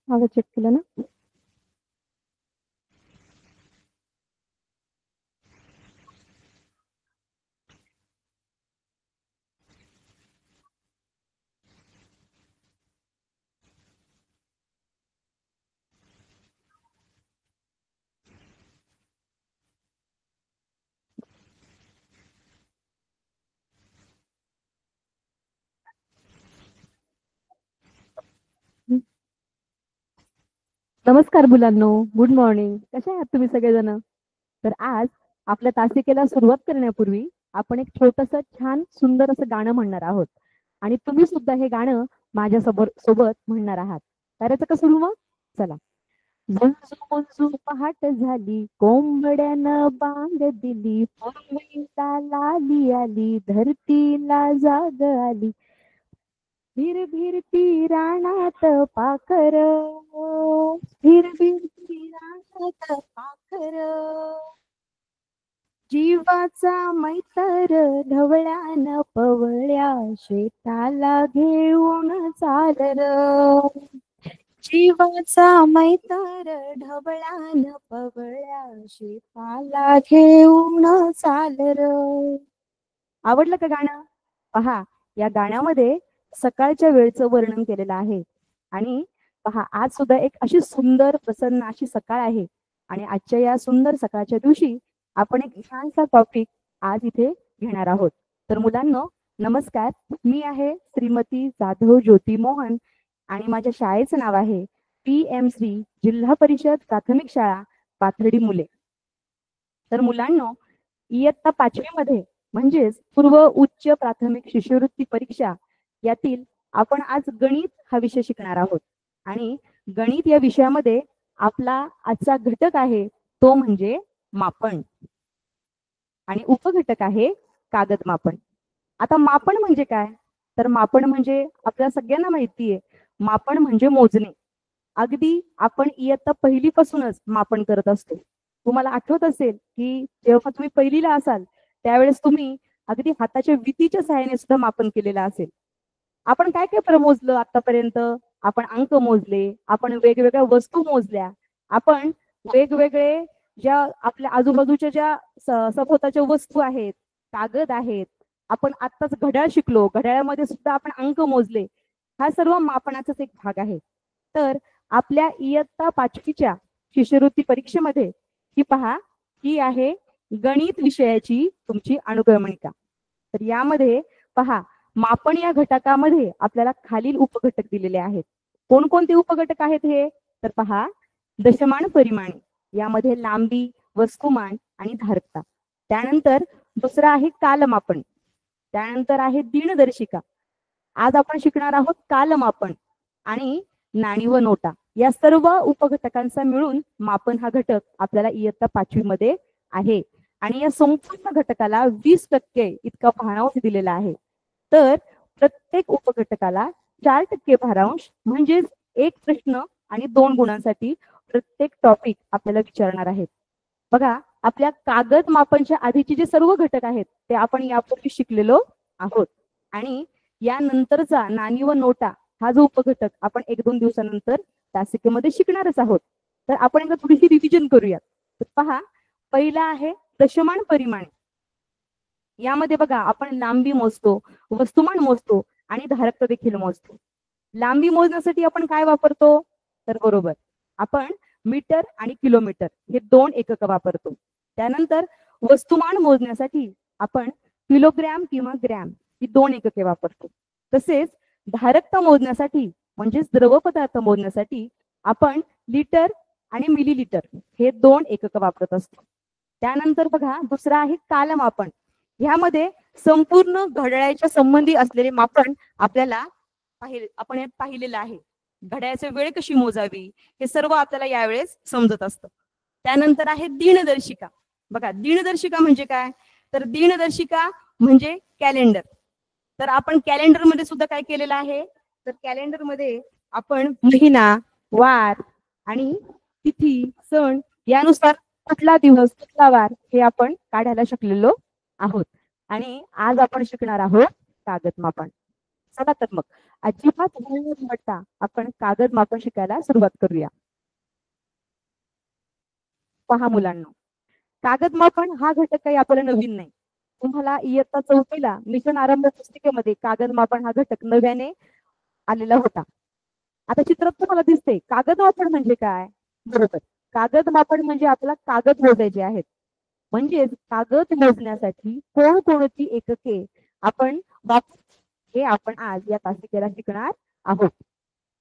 आवाज चेक केला ना? नमस्कार मुलांनो, गुड मॉर्निंग. कसे आहात तुम्ही सगळेजण? तर आज आपल्या तासिकेला सुरुवात करण्यापूर्वी आपण एक छोटंसं छान सुंदर असं गाणं म्हणणार आहोत आणि तुम्ही सुद्धा हे गाणं माझ्या सोबत म्हणणार आहात. करायचं का सुरू मग? चला. झुंजू मुंजू पहाट झाली, कोंबड्यानं बांग दिली, पूर्वीला लाली आली, धरतीला जाग आली. भिरभिरती रानात पाखर, भिरभिरती रानात पाखर, जीवाचा मैतर ढवळ्यान पवळ्या शेताला घेऊन चाल र. जीवाचा मैतर ढवळ्यान पवळ्या शेताला घेऊन चाल र. आवडलं का गाणं? पहा, या गाण्यामध्ये सकाळच्या वेळचं वर्णन केलेलं आहे आणि पहा, आज सुद्धा एक अशी सुंदर प्रसन्न अशी सकाळ आहे आणि आजच्या या सुंदर सकाळच्या दिवशी आपण एक छानसा टॉपिक आज इथे घेणार आहोत. तर मुलांनो, नमस्कार. मी आहे श्रीमती जाधव ज्योती मोहन आणि माझ्या शाळेचं नाव आहे PM श्री जिल्हा परिषद प्राथमिक शाळा पाथर्डी मुले. तर मुलांनो, इयत्ता 5वी मध्ये म्हणजेच पूर्व उच्च प्राथमिक शिष्यवृत्ती परीक्षा यातील आपण आज गणित हा विषय शिकणार आहोत आणि गणित या विषयामध्ये आपला आजचा घटक आहे तो म्हणजे मापन आणि उपघटक आहे कागद मापन. आता मापन म्हणजे काय? तर मापन म्हणजे आपल्या सगळ्यांना माहिती आहे, मापन म्हणजे मोजणे. अगदी आपण इयत्ता 1ली पासूनच मापन करत असतो. तुम्हाला आठवत असेल की जेव्हा तुम्ही 1लीला असाल त्यावेळेस तुम्ही अगदी हाताच्या वितीच्या सहाय्याने सुद्धा मापन केलेलं असेल. आपण काय काय मोजलं आतापर्यंत? आपण अंक मोजले, आपण वेगवेगळ्या वस्तू मोजल्या, आपण वेगवेगळे ज्या आपल्या आजूबाजूच्या ज्या सभोवताच्या वस्तू आहेत, कागद आहेत, आपण आत्ताच घड्याळ शिकलो, घड्याळामध्ये सुद्धा आपण अंक मोजले. हा सर्व मापनाचाच एक भाग आहे. तर आपल्या इयत्ता 5वीच्या शिष्यवृत्ती परीक्षेमध्ये ही पहा, ही आहे गणित विषयाची तुमची अनुक्रमणिका. तर यामध्ये पहा, मापन या घटकामध्ये आपल्याला खालील उपघटक दिलेले आहेत. कोणकोणते उपघटक आहेत हे? तर पहा, दशमान परिमाणे, यामध्ये लांबी, वस्तुमान आणि धारकता. त्यानंतर दुसरा आहे कालमापन, त्यानंतर आहे दिनदर्शिका. आज आपण शिकणार आहोत कालमापन आणि नाणी व नोटा. या सर्व उपघटकांचा मिळून मापन हा घटक आपल्याला इयत्ता 5वी मध्ये आहे आणि या संपूर्ण घटकाला 20% इतका भारांश दिलेला आहे. तर प्रत्येक उपघटकाला 4% भारांश म्हणजेच एक प्रश्न आणि 2 गुणांसाठी प्रत्येक टॉपिक आपल्याला विचारणार आहेत. बघा, आपल्या कागद मापनच्या आधीचे जे सर्व घटक आहेत ते आपण यापूर्वी शिकलेलो आहोत आणि यानंतरचा नाणी व नोटा हा जो उपघटक आपण 1-2 दिवसानंतर तासिकेमध्ये शिकणारच आहोत. तर आपण एकदा थोडीशी रिव्हिजन करूयात. तर पहा, पहिला आहे दशमान परिमाणे. यामध्ये बघा, आपण लांबी मोजतो, वस्तुमान मोजतो आणि धारकता देखील मोजतो. लांबी मोजण्यासाठी आपण काय वापरतो? तर बरोबर, आपण मीटर आणि किलोमीटर हे 2 एकक वापरतो. त्यानंतर वस्तुमान मोजण्यासाठी आपण किलोग्रॅम किंवा ग्रॅम ही 2 एकके वापरतो. तसेच धारकता मोजण्यासाठी म्हणजेच द्रव पदार्थ मोजण्यासाठी आपण लिटर आणि मिलीलिटर हे 2 एकक वापरत असतो. त्यानंतर बघा, दुसरा आहे कालमापन. ह्यामध्ये संपूर्ण घड्याळाच्या संबंधी असलेले मापन आपल्याला आपण पाहिलेलं आहे. घड्याळाची वेळ कशी मोजावी हे सर्व आपल्याला यावेळेस समजत असतं. त्यानंतर आहे दिनदर्शिका. बघा, दिनदर्शिका म्हणजे काय? तर दिनदर्शिका म्हणजे कॅलेंडर. तर आपण कॅलेंडर मध्ये सुद्धा काय केलेलं आहे? तर कॅलेंडर मध्ये आपण महिना, वार आणि तिथी, सण यानुसार कुठला दिवस, कुठला वार हे आपण काढायला शिकलेलो आहोत. आणि आज आपण शिकणार आहोत कागद मापन. चला तर मग अजिबात वेळ न घालवता आपण कागद मापन शिकायला सुरुवात करूया. पहा मुलांना, कागद मापन हा घटक काही आपल्याला नवीन नाही. तुम्हाला इयत्ता 4ला मिशन आरंभ पुस्तिकेमध्ये कागद मापन हा घटक नव्याने आलेला होता. आता चित्रात तुम्हाला दिसते कागद मापन म्हणजे काय. बरोबर, कागद मापन म्हणजे आपला कागद मोजायचे आहेत. म्हणजेच कागद मोजण्यासाठी कोणकोणती एकके आपण वापर हे आपण आज या तासिकेला शिकणार आहोत.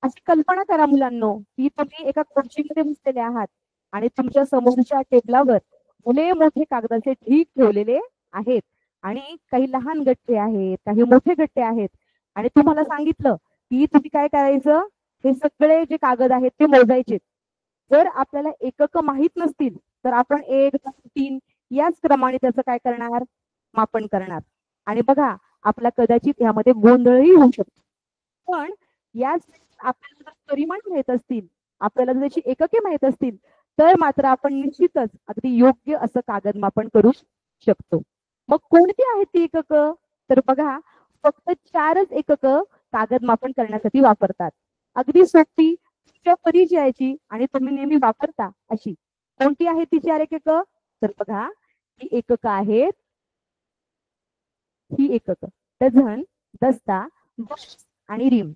अशी कल्पना करा मुलांनो की तुम्ही एका खुर्चीमध्ये बसलेले आहात आणि तुमच्या समोरच्या टेबलावर भले मोठे कागदाचे ढीग ठेवलेले आहेत आणि काही लहान गट्टे आहेत, काही मोठे गट्टे आहेत आणि तुम्हाला सांगितलं की तुम्ही काय करायचं, हे सगळे जे कागद आहेत ते मोजायचे. जर आपल्याला एकक माहित नसतील तर आपण 1, 2, 3 याच क्रमाने त्याचं काय करणार, मापन करणार. आणि बघा आपला कदाचित यामध्ये गोंधळही होऊ शकतो. पण याच आपल्याला जर परिमाण माहित असतील, आपल्याला जर त्याची एकके माहित असतील तर मात्र आपण निश्चितच अगदी योग्य असं कागद मापन करू शकतो. मग कोणती आहेत ती एकक, तर बघा फक्त 4च एकक कागद मापन करण्यासाठी वापरतात. अगदी सोपी, तुमच्या परिचयाची आणि तुम्ही नेहमी वापरता अशी. कोणती आहेत ती 4 एकक, तर बघा ही एकक आहेत, ही एकक डझन, दस्ता, बुश आणि रिम.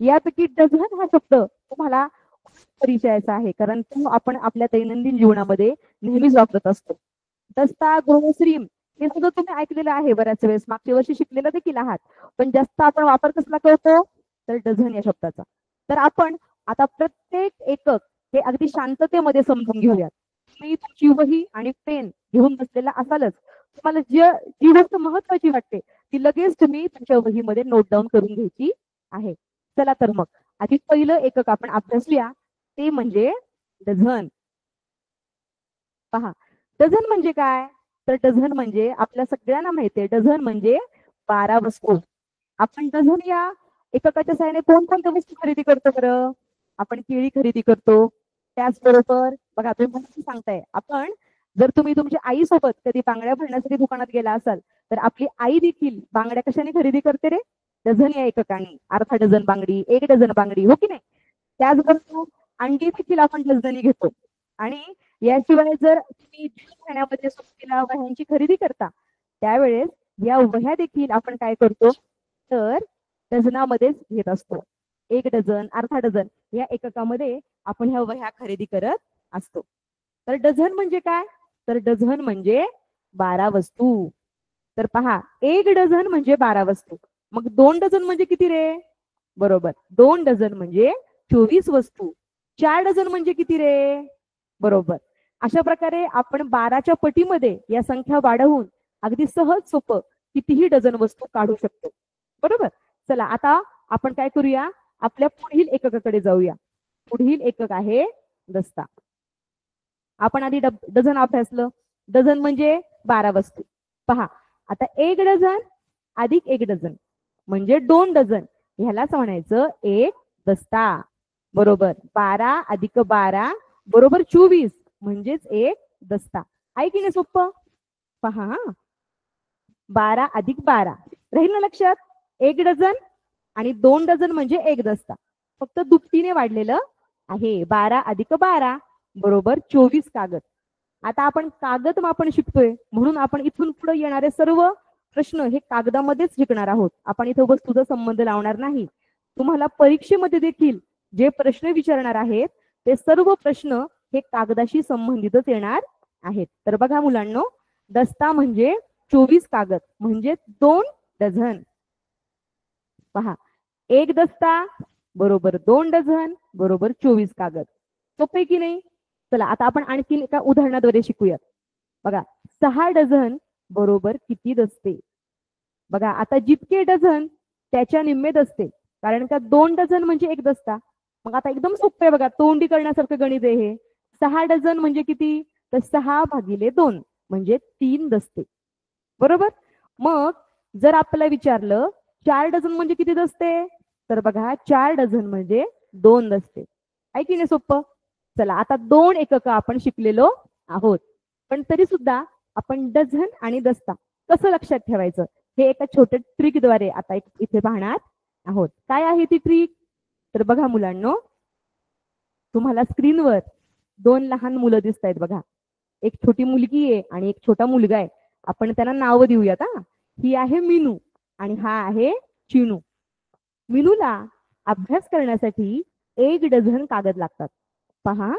यापैकी डझन हा शब्द तुम्हाला परिचयाचा आहे, कारण तो आपण आपल्या दैनंदिन जीवनामध्ये नेहमीच वापरत असतो. दस्ता, ग्रोस, रिम हे सगळं तुम्ही ऐकलेलं आहे बऱ्याच वेळेस, मागच्या वर्षी शिकलेलं देखील आहात. पण जास्त आपण वापर कसला करतो, तर डझन या शब्दाचा. तर आपण आता प्रत्येक एकक हे अगदी शांततेमध्ये समजून घेऊयात. तुम्ही तुमची वही आणि पेन घेऊन बसलेला असालच. तुम्हाला जी गोष्ट महत्वाची वाटते ती लगेच तुम्ही तुमच्या वहीमध्ये नोट डाऊन करून घ्यायची आहे. चला तर मग आधी पहिलं एकक आपण अभ्यासूया, ते म्हणजे डझन. पहा, डझन म्हणजे काय, तर डझन म्हणजे आपल्या सगळ्यांना माहिती आहे, डझन म्हणजे 12 वस्तू. आपण डझन या एककाच्या सहाय्याने कोणकोणत्या वस्तू खरेदी करतो बरं, आपण केळी खरेदी करतो. त्याचबरोबर बघा तुम्ही मला सांगताय, आपण जर तुम्ही तुमच्या आईसोबत कधी बांगड्या भरण्यासाठी दुकानात गेला असाल तर आपली आई देखील बांगड्या कशाने खरेदी करते रे, डझन या एककाने. अर्धा डझन बांगडी, 1 डझन बांगडी, हो की नाही. त्याचबरोबर अंडी देखील आपण डझनी घेतो. आणि याशिवाय जर तुम्ही खाण्यामध्ये सोबतीला वह्यांची खरेदी करता त्यावेळेस या वह्या देखील आपण काय करतो, तर डझनामध्येच घेत असतो. 1 डझन, अर्धा डझन या एककामध्ये आपण ह्या वह्या खरेदी करत असतो. तर डझन म्हणजे काय, तर डझन म्हणजे 12 वस्तू. तर पहा 1 डझन म्हणजे 12 वस्तू. मग 2 डझन म्हणजे किती रे, बरोबर 2 डझन म्हणजे 24 वस्तू. 4 डझन म्हणजे किती रे, बरोबर. अशा प्रकारे आपण 12च्या पटीमध्ये या संख्या वाढवून अगदी सहज सोपं कितीही डझन वस्तू काढू शकतो. बरोबर. चला आता आपण काय करूया, आपल्या पुढील एककाकडे जाऊया. पुढील एकक आहे दस्ता. आपण आधी डझन अभ्यासलं. डझन म्हणजे 12 वस्तू. पहा आता 1 डझन अधिक 1 डझन म्हणजे 2 डझन, ह्यालाच म्हणायचं एक दस्ता. बरोबर, 12 अधिक 12 बरोबर 24 म्हणजेच एक दस्ता. आहे की नाही सोपं. पहा 12 अधिक 12 राहील ना लक्षात. 1 डझन आणि 2 डझन म्हणजे एक दस्ता, फक्त दुपटीने वाढलेलं आहे. 12 अधिक 12 बरोबर 24 कागद. आता आपण कागद मापन शिकतोय म्हणून आपण इथून पुढे येणारे सर्व प्रश्न हे कागदामध्येच शिकणार आहोत. आपण इथं वस्तूचा संबंध लावणार नाही. तुम्हाला परीक्षेमध्ये देखील जे प्रश्न विचारणार आहेत ते सर्व प्रश्न हे कागदाशी संबंधितच येणार आहेत. तर बघा मुलांनो, दस्ता म्हणजे 24 कागद म्हणजे 2 डझन. पहा 1 दस्ता बरोबर 2 डझन बरोबर 24 कागद. सोपे की नाही. चला आता आपण आणखी एका उदाहरणाद्वारे शिकूयात. बघा 6 डझन बरोबर किती दस्ते. बघा आता जितके डझन त्याच्या निम्मे दस्ते, कारण का 2 डझन म्हणजे एक दस्ता. मग आता एकदम सोपं आहे बघा, तोंडी करण्यासारखं गणित आहे हे. 6 डझन म्हणजे किती, तर 6 भागिले 2 म्हणजे 3 दस्ते. बरोबर. मग जर आपल्याला विचारलं 4 डझन म्हणजे किती दस्ते, तर बघा 4 डझन म्हणजे 2 दस्ते. आहे की नाही सोपं. चला आता 2 एकक आपण शिकलेलो आहोत, पण तरी सुद्धा आपण डझन आणि दस्ता कसं लक्षात ठेवायचं हे एका छोट्या ट्रिकद्वारे आता इथे पाहणार आहोत. काय आहे ती ट्रिक? तर बघा मुलांनो, तुम्हाला स्क्रीनवर दोन लहान मुलं दिसत आहेत बघा. एक छोटी मुलगी आहे आणि एक छोटा मुलगा आहे. आपण त्यांना नाव देऊयात हा. ही आहे मीनू आणि हा आहे चिनू. मीनूला अभ्यास करण्यासाठी 1 डझन कागद लागतात. पहा,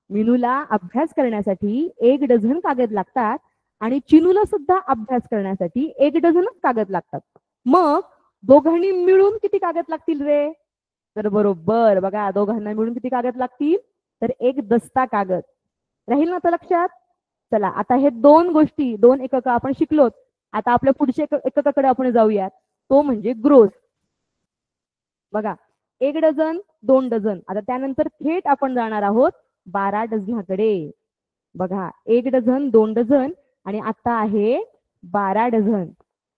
मीनूला अभ्यास करण्यासाठी 1 डझन कागद लागतात आणि चिनूला सुद्धा अभ्यास करण्यासाठी 1 डझनच कागद लागतात. मग दोघांनी मिळून किती कागद लागतील रे? तर बरोबर बघा, दोघांना मिळून किती कागद लागतील? तर 1 दस्ता कागद. राहील ना तर लक्षात? चला, आता हे दोन गोष्टी, दोन एकक आपण शिकलोत. आता आपल्या पुढच्या एककाकडे आपण जाऊयात, तो म्हणजे ग्रोस. बघा, 1 डझन, 2 डझन. आता त्यानंतर थेट आपण जाणार आहोत 12 डझनाकडे. बघा, 1 डझन, 2 डझन आणि आता आहे 12 डझन.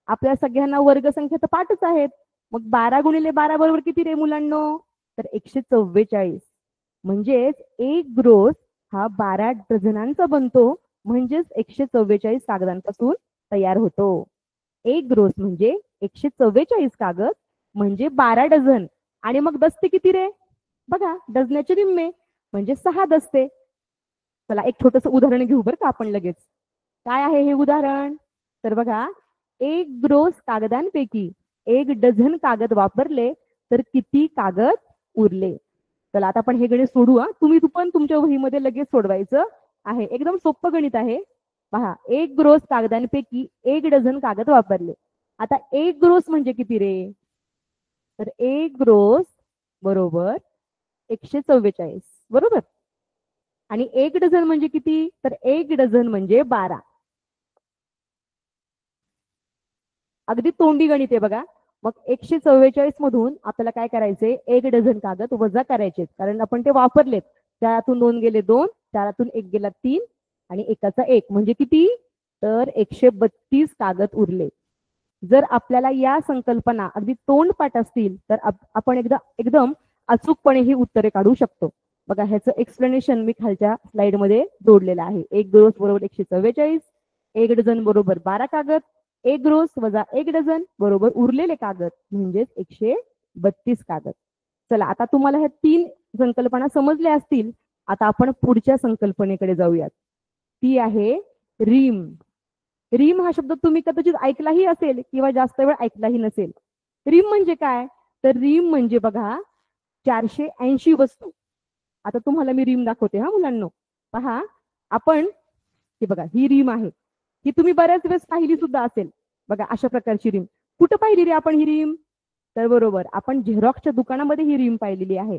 आपल्या सगळ्यांना वर्गसंख्या तर पाठच आहेत. मग 12 गुणिले 12 बरोबर किती रे मुलांनो? तर 144. म्हणजेच एक ग्रोस हा 12 डझनांचा बनतो, म्हणजेच 144 कागदांपासून तयार होतो. एक ग्रोस म्हणजे 144 कागद म्हणजे 12 डझन. आणि मग दस्ते किती रे? बघा, डझनाचे निम्मे म्हणजे 6 दस्ते. चला, एक छोटस उदाहरण घेऊ बरं का आपण लगेच. काय आहे हे उदाहरण? तर बघा, एक ग्रोस कागदांपैकी 1 डझन कागद वापरले तर किती कागद उरले? चला, आता आपण हे गणित सोडू. तुम्ही पण तुमच्या वहीमध्ये लगेच सोडवायचं आहे. एकदम सोपं गणित आहे. पहा, एक ग्रोस कागदांपैकी 1 डझन कागद वापरले. आता एक ग्रोस म्हणजे किती रे? तर एक ग्रोस बरोबर 144 बरोबर. आणि 1 डझन म्हणजे किती? तर 1 डझन म्हणजे 12. अगदी तोंडी गणित आहे बघा. मग 144 मधून आपल्याला काय करायचंय? 1 डझन कागद वजा करायचे, कारण आपण ते वापरलेत. 4तून 2 गेले 2, 4तून 1 गेला 3 आणि एकाचा 1 म्हणजे किती? तर 132 कागद उरले. जर आपल्याला या संकल्पना अगदी तोंडपाठ असतील तर आपण एकदम अचूकपणे ही उत्तरे काढू शकतो. बघा, ह्याचं एक्सप्लेनेशन मी खालच्या स्लाइड मध्ये जोडलेलं आहे. एक ग्रोस बरोबर 144, 1 डझन बरोबर 12 कागद, एक ग्रोस वजा 1 डझन बरोबर उरलेले कागद म्हणजेच 132 कागद. चला, आता तुम्हाला ह्या 3 संकल्पना समजल्या असतील. आता आपण पुढच्या संकल्पनेकडे जाऊयात. ती आहे रीम. रीम हा शब्द तुम्ही कदाचित ऐकलाही असेल किंवा जास्त वेळ ऐकलाही नसेल. रीम म्हणजे काय? तर रीम म्हणजे बघा 480 वस्तू. आता तुम्हाला मी रीम दाखवते हा मुलांनो. पहा, आपण ही बघा, ही रीम आहे. ही तुम्ही बऱ्याच वेळेस पाहिली सुद्धा असेल. बघा, अशा प्रकारची रीम. कुठं पाहिली रे आपण ही रीम? तर बरोबर, आपण झेरॉक्सच्या दुकानामध्ये ही रीम पाहिलेली आहे.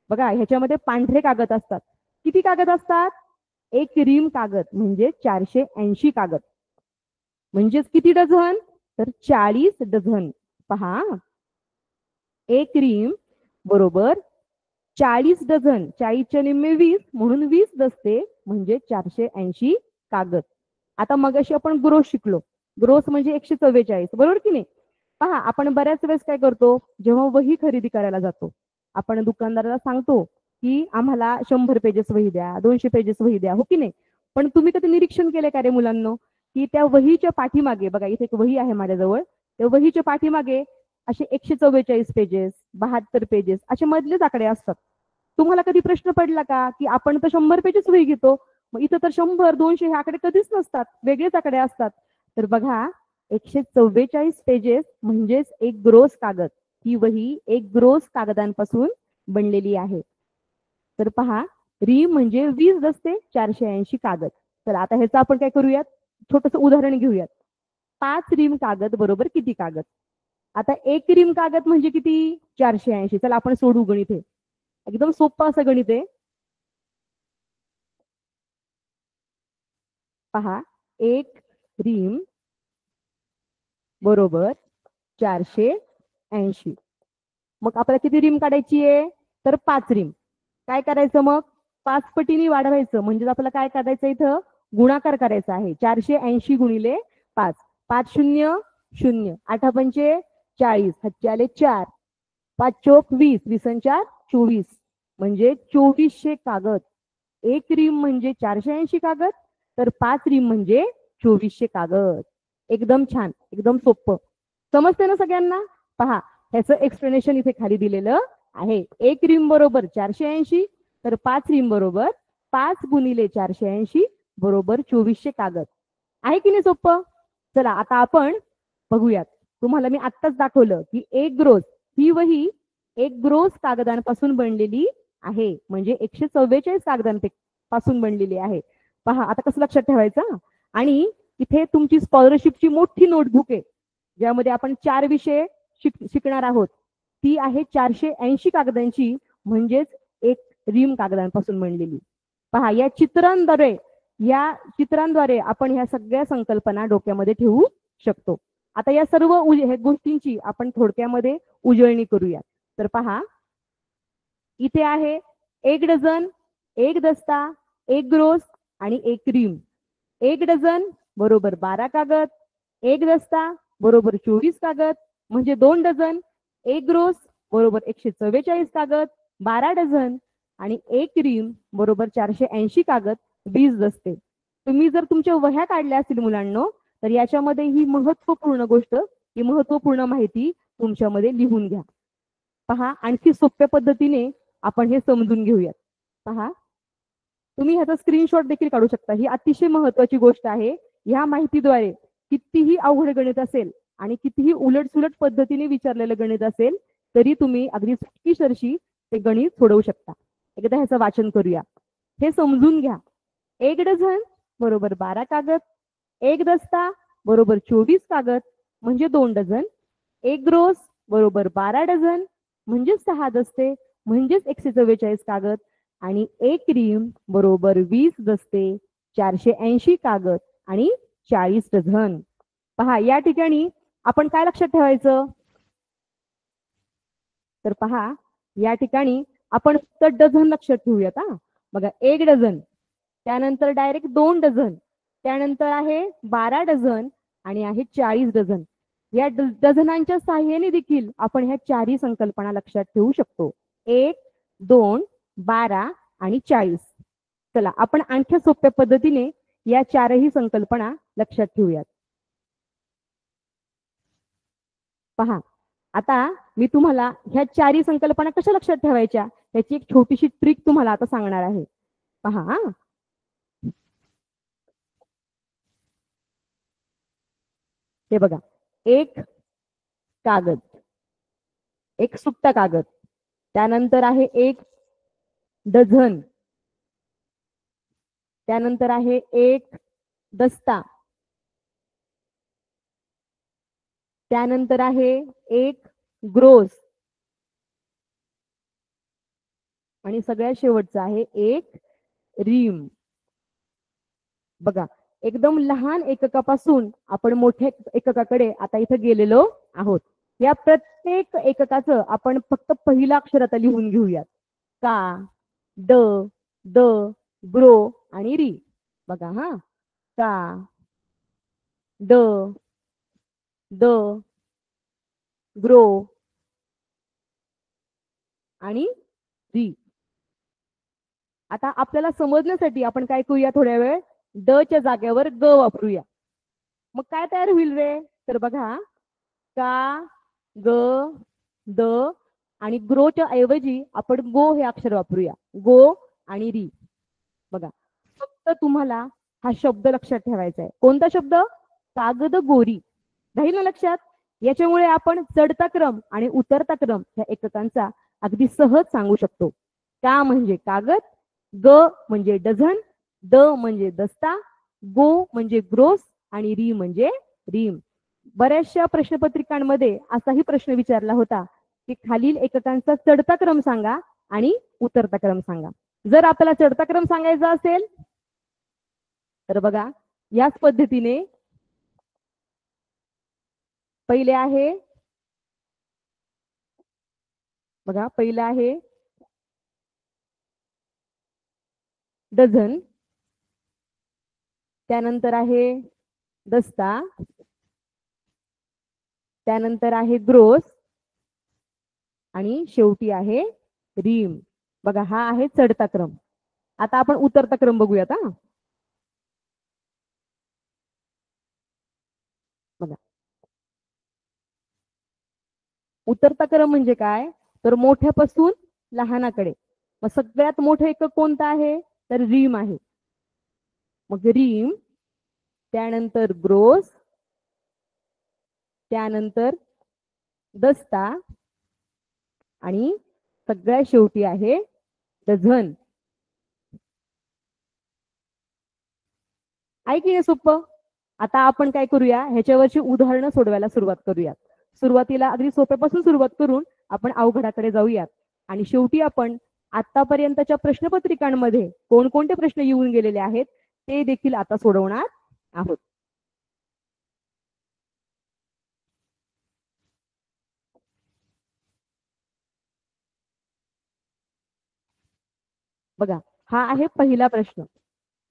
बघा, ह्याच्यामध्ये पांढरे कागद असतात. किती कागद असतात? एक रीम कागद म्हणजे 480 कागद. म्हणजेच किती डझन? तर 40 डझन. पहा, एक रीम बरोबर 40 डझन. 40च्या निम्मे 20 म्हणून 20 दस्ते म्हणजे 480 कागद. आता मगाशी आपण ग्रोस शिकलो. ग्रोस म्हणजे 144 बरोबर की नाही? पहा, आपण बऱ्याच वेळेस काय करतो? जेव्हा वही खरेदी करायला जातो, आपण दुकानदाराला सांगतो की आम्हाला 100 पेजेस वही द्या, 200 पेजेस वही द्या, हो की नाही? पण तुम्ही कधी निरीक्षण केले का रे मुलांनो, की त्या वहीच्या पाठीमागे, बघा इथे एक वही आहे माझ्याजवळ, त्या वहीच्या पाठीमागे असे 144 पेजेस, 72 पेजेस असे मधलेच आकडे असतात. तुम्हाला कधी प्रश्न पडला का की आपण तर 100 पेजेस वही घेतो, मग इथं तर 100, 200 हे आकडे कधीच नसतात, वेगळेच आकडे असतात. तर बघा, 144 पेजेस म्हणजेच एक ग्रोस कागद. ही वही एक ग्रोस कागदांपासून बनलेली आहे. तर पहा, रीम म्हणजे 20 दस्ते, 480 कागद. तर आता ह्याचं आपण काय करूयात? छोटस उदाहरण घेऊयात. 5 रीम कागद बरोबर किती कागद? आता एक रीम कागद म्हणजे किती? 480. चला, आपण सोडू गणित. हे एकदम सोपं असं गणित आहे. पहा, एक रीम बरोबर 480. मग आपल्याला किती रीम काढायची आहे? तर 5 रीम. काय करायचं मग? 5 पटीने वाढवायचं. म्हणजे आपल्याला काय करायचं? इथं गुणाकार करायचा आहे. 480 गुणिले 5. 5 शून्य शून्य, 8 पंचे 40, हातचे आले 4, 5 चोक 20, 20 आणि 4 24 म्हणजे 2400 कागद. एक रीम म्हणजे 480 कागद, तर 5 रीम म्हणजे 2400 कागद. एकदम छान, एकदम सोपं. समजते ना सगळ्यांना? पहा, ह्याचं एक्सप्लेनेशन इथे खाली दिलेलं आहे. एक रिम बरोबर 480, तर 5 रिम बरोबर 5 गुणिले 480 बरोबर 2400 कागद. आहे की नाही सोपं? चला आता आपण बघूयात. तुम्हाला मी आत्ताच दाखवलं की एक ग्रोस ही वही एक ग्रोस कागदांपासून बनलेली आहे, म्हणजे 144 कागदांपासून बनलेली आहे. पहा आता कसं लक्षात ठेवायचं. आणि इथे तुमची स्कॉलरशिपची मोठी नोटबुक आहे, ज्यामध्ये आपण 4 विषय शिकणार आहोत. ती आहे 480 कागदांची, म्हणजेच एक रिम कागदांपासून बनलेली. पहा या चित्रांद्वारे आपण ह्या सगळ्या संकल्पना डोक्यामध्ये ठेवू शकतो. आता या सर्व गोष्टींची आपण थोडक्यामध्ये उजळणी करूया. तर पहा, इथे आहे 1 डझन, 1 दस्ता, 1 ग्रोस आणि 1 रिम. 1 डझन बरोबर 12 कागद, 1 दस्ता बरोबर 24 कागद म्हणजे 2 डझन, 1 ग्रोस बरोबर 144 कागद 12 डझन आणि 1 रिम बरोबर 480 कागद 20 दस्ते. तुम्ही जर तुमच्या वह्या काढल्या असतील मुलांनो, तर याच्यामध्ये ही महत्वपूर्ण माहिती तुमच्यामध्ये लिहून घ्या. पहा, आणखी सोप्या पद्धतीने आपण हे समजून घेऊयात. पहा, तुम्ही ह्याचा स्क्रीनशॉट देखील काढू शकता. ही अतिशय महत्वाची गोष्ट आहे. ह्या माहितीद्वारे कितीही अवघड गणित असेल आणि कितीही उलटसुलट पद्धतीने विचारलेलं गणित असेल, तरी तुम्ही अगदी चुटकीसरशी ते गणित सोडवू शकता. एकदा ह्याचं वाचन करूया. हे समजून घ्या. 1 डझन बरोबर 12 कागद, 1 दस्ता बरोबर 24 कागद म्हणजे 2 डझन, 1 ग्रोस बरोबर 12 डझन म्हणजेच 6 दस्ते म्हणजेच 144 कागद आणि 1 रिम बरोबर 20 दस्ते 480 कागद आणि 40 डझन. पहा, या ठिकाणी आपण काय लक्षात ठेवायचं? तर पहा, या ठिकाणी आपण फक्त डझन लक्षात ठेवूयात. बघा, 1 डझन, त्यानंतर डायरेक्ट 2 डझन, त्यानंतर आहे 12 डझन आणि आहे 40 डझन. या डझनांच्या साह्याने देखील आपण ह्या चारही संकल्पना लक्षात ठेवू शकतो. 1, 2, 12 आणि 40. चला आपण आणखी सोप्या पद्धतीने या चारही संकल्पना लक्षात ठेवूयात. पहा, आता मी तुम्हाला ह्या चारही संकल्पना कशा लक्षात ठेवायच्या याची एक छोटीशी ट्रिक तुम्हाला आता सांगणार आहे. पहा, हे बघा, एक कागद, एक सुट्टा कागद, त्यानंतर आहे 1 डझन, त्यानंतर आहे 1 दस्ता, त्यानंतर आहे 1 ग्रोस आणि सगळ्यात शेवटचा आहे 1 रिम. बघा, एकदम लहान एककापासून आपण मोठ्या एककाकडे आता इथं गेलेलो आहोत. या प्रत्येक एककाचं आपण फक्त पहिलं अक्षर आता लिहून घेऊयात. का, ड, द, ग्रो आणि री. बघा, का, ड, द, ग्रो आणि री. आता आपल्याला समजण्यासाठी आपण काय करूया, थोड्या वेळ ड च्या जागेवर ग वापरूया. मग काय तयार होईल रे? तर बघा, का, ग, द आणि ग्रोच्या ऐवजी आपण गो हे अक्षर वापरूया. गो आणि री. बघा, फक्त तुम्हाला हा शब्द लक्षात ठेवायचा आहे. कोणता शब्द? कागद गोरी. राहील ना लक्षात? याच्यामुळे आपण चढता क्रम आणि उतरता क्रम या एककांचा अगदी सहज सांगू शकतो. का म्हणजे कागद, ग म्हणजे डझन, द म्हणजे दस्ता, गो म्हणजे ग्रोस आणि री म्हणजे रिम. बऱ्याचशा प्रश्नपत्रिकांमध्ये असाही प्रश्न विचारला होता की खालील एककांचा चढता क्रम सांगा आणि उतरता क्रम सांगा. जर आपल्याला चढता क्रम सांगायचा असेल तर बघा, याच पद्धतीने पहिले आहे, बघा, पहिलं आहे डझन, त्यानंतर आहे दस्ता, त्यानंतर आहे ग्रोस आणि शेवटी आहे रिम. बघा, हा आहे चढता क्रम. आता आपण उतरता क्रम बघूयात. बघा, उतरता क्रम म्हणजे काय, तर मोठ्यापासून लहानाकडे. मग सगळ्यात मोठं एकक कोणतं आहे, तर रीम आहे. मग रीम, त्यानंतर ग्रोस, त्यानंतर दस्ता, आणि सगळ्यात शेवटी आहे डझन. आहे की नाही सोपं. आता आपण काय करूया, ह्याच्यावरची उदाहरणं सोडवायला सुरुवात करूयात. सुरुवातीला अगदी सोप्यापासून सुरुवात करून आपण अवघडाकडे जाऊयात. आणि शेवटी आपण आतापर्यंतच्या प्रश्नपत्रिकांमध्ये कोणकोणते प्रश्न येऊन गेलेले आहेत ते देखील आता सोडवणार आहोत. बघा, हा आहे पहिला प्रश्न.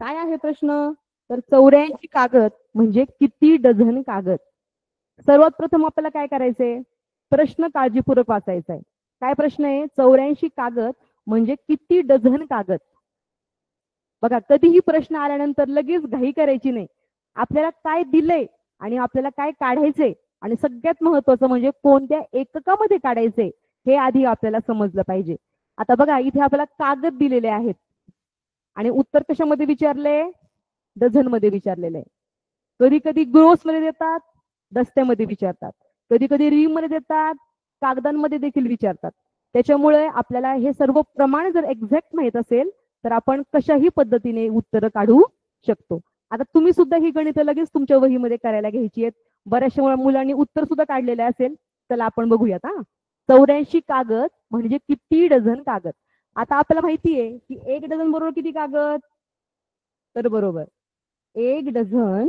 काय आहे प्रश्न, तर 84 कागद म्हणजे किती डझन कागद. सर्वात प्रथम आपल्याला काय करायचंय, प्रश्न काळजीपूर्वक वाचायचा आहे. काय प्रश्न आहे, 84 कागद म्हणजे किती डझन कागद. बघा, कधीही प्रश्न आल्यानंतर लगेच घाई करायची नाही. आपल्याला काय दिलंय आणि आपल्याला काय काढायचंय, आणि सगळ्यात महत्वाचं म्हणजे कोणत्या एककामध्ये काढायचंय हे आधी आपल्याला समजलं पाहिजे. आता बघा, इथे आपल्याला कागद दिलेले आहेत आणि उत्तर कशामध्ये विचारले, डझन मध्ये विचारलेले आहे. कधी कधी ग्रोस मध्ये देतात, दस्त्यामध्ये विचारतात, कधी कधी रीम मध्ये देतात, कागदांमध्ये देखील विचारतात. त्याच्यामुळे आपल्याला हे सर्व प्रमाण जर एक्झॅक्ट माहित असेल तर आपण कशाही पद्धतीने उत्तर काढू शकतो. आता तुम्ही सुद्धा ही गणितं लगेच तुमच्या वहीमध्ये करायला घ्यायची आहेत. बऱ्याचशा मुलांनी उत्तर सुद्धा काढलेले असेल. चला आपण बघूयात. 84 कागद म्हणजे किती डझन कागद. आता आपल्याला माहितीये की एक डझन बरोबर किती कागद, तर बरोबर एक डझन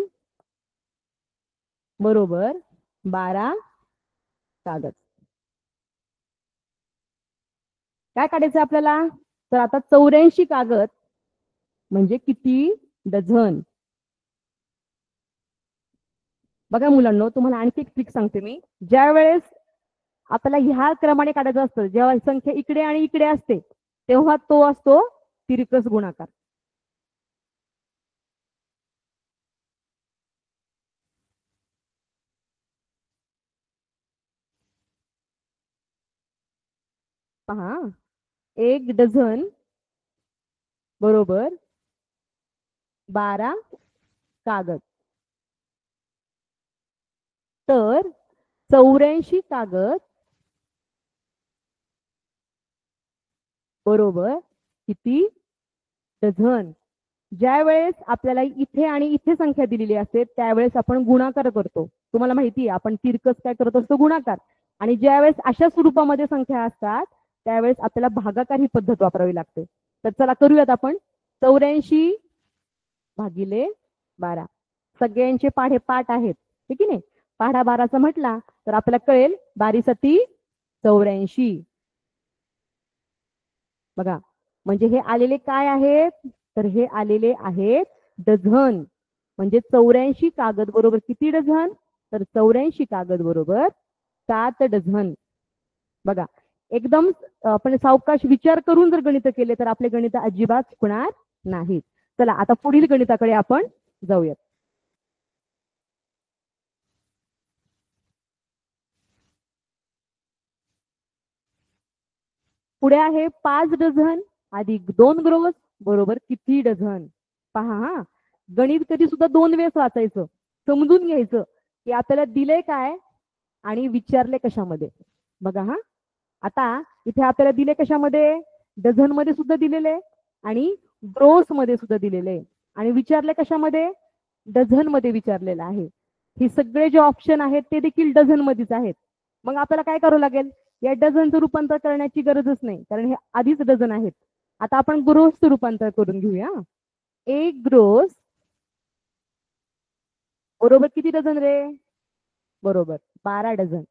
बरोबर 12 कागद. काय काढायचं आपल्याला, तर आता 84 कागद म्हणजे किती डझन. बघा मुलांनो, तुम्हाला आणखी एक ट्रिक सांगते मी. ज्या वेळेस आपल्याला ह्या क्रमाने काढायचं असतं, जेव्हा संख्या इकडे आणि इकडे असते तेव्हा तो असतो तिरकस गुणाकार. पहा, एक डझन बरोबर 12 कागद. तर 84 कागद बरोबर किती डझन. ज्या वेळेस आपल्याला इथे आणि इथे संख्या दिलेली असते त्यावेळेस आपण गुणाकार करतो. तुम्हाला माहिती आहे आपण तिरकस काय करत असतो, गुणाकार. आणि ज्या वेळेस अशा स्वरूपामध्ये संख्या असतात त्यावेळेस आपल्याला भागाकार ही पद्धत वापरावी लागते. तर चला करूयात आपण. 84 भागिले 12. सगळ्यांचे पाढे पाठ आहेत, ठीक आहे. पाढा 12चा म्हटला तर आपल्याला कळेल 12 84. बघा, म्हणजे हे आलेले काय आहेत, तर हे आलेले आहेत डझन. म्हणजे 84 कागद बरोबर किती डझन, तर 84 कागद बरोबर 7 डझन. बघा, एकदम आपण सावकाश विचार करून जर गणित केले तर आपले गणित अजिबात चुकणार नाहीत. चला आता पुढील गणिताकडे आपण जाऊयात. पुढे आहे 5 डझन अधिक 2 ग्रोस बरोबर किती डझन. पहा हा, गणित कधी सुद्धा 2 वेळेस वाचायचं, समजून घ्यायचं की आपल्याला दिलंय काय आणि विचारले कशामध्ये. बघा हा, आता इथे आपल्याला दिले कशामध्ये, डझन मध्ये सुद्धा दिलेले आणि ग्रोस मध्ये सुद्धा दिलेले, आणि विचारले कशामध्ये, डझन मध्ये विचारलेलं आहे. हे सगळे जे ऑप्शन आहेत ते देखील डझन मध्येच आहेत. मग आपल्याला काय करावं लागेल, या डझनचं रूपांतर करण्याची गरजच नाही कारण हे आधीच डझन आहेत. आता आपण ग्रोसचं रूपांतर करून घेऊया. एक ग्रोस बरोबर किती डझन रे, बरोबर 12 डझन.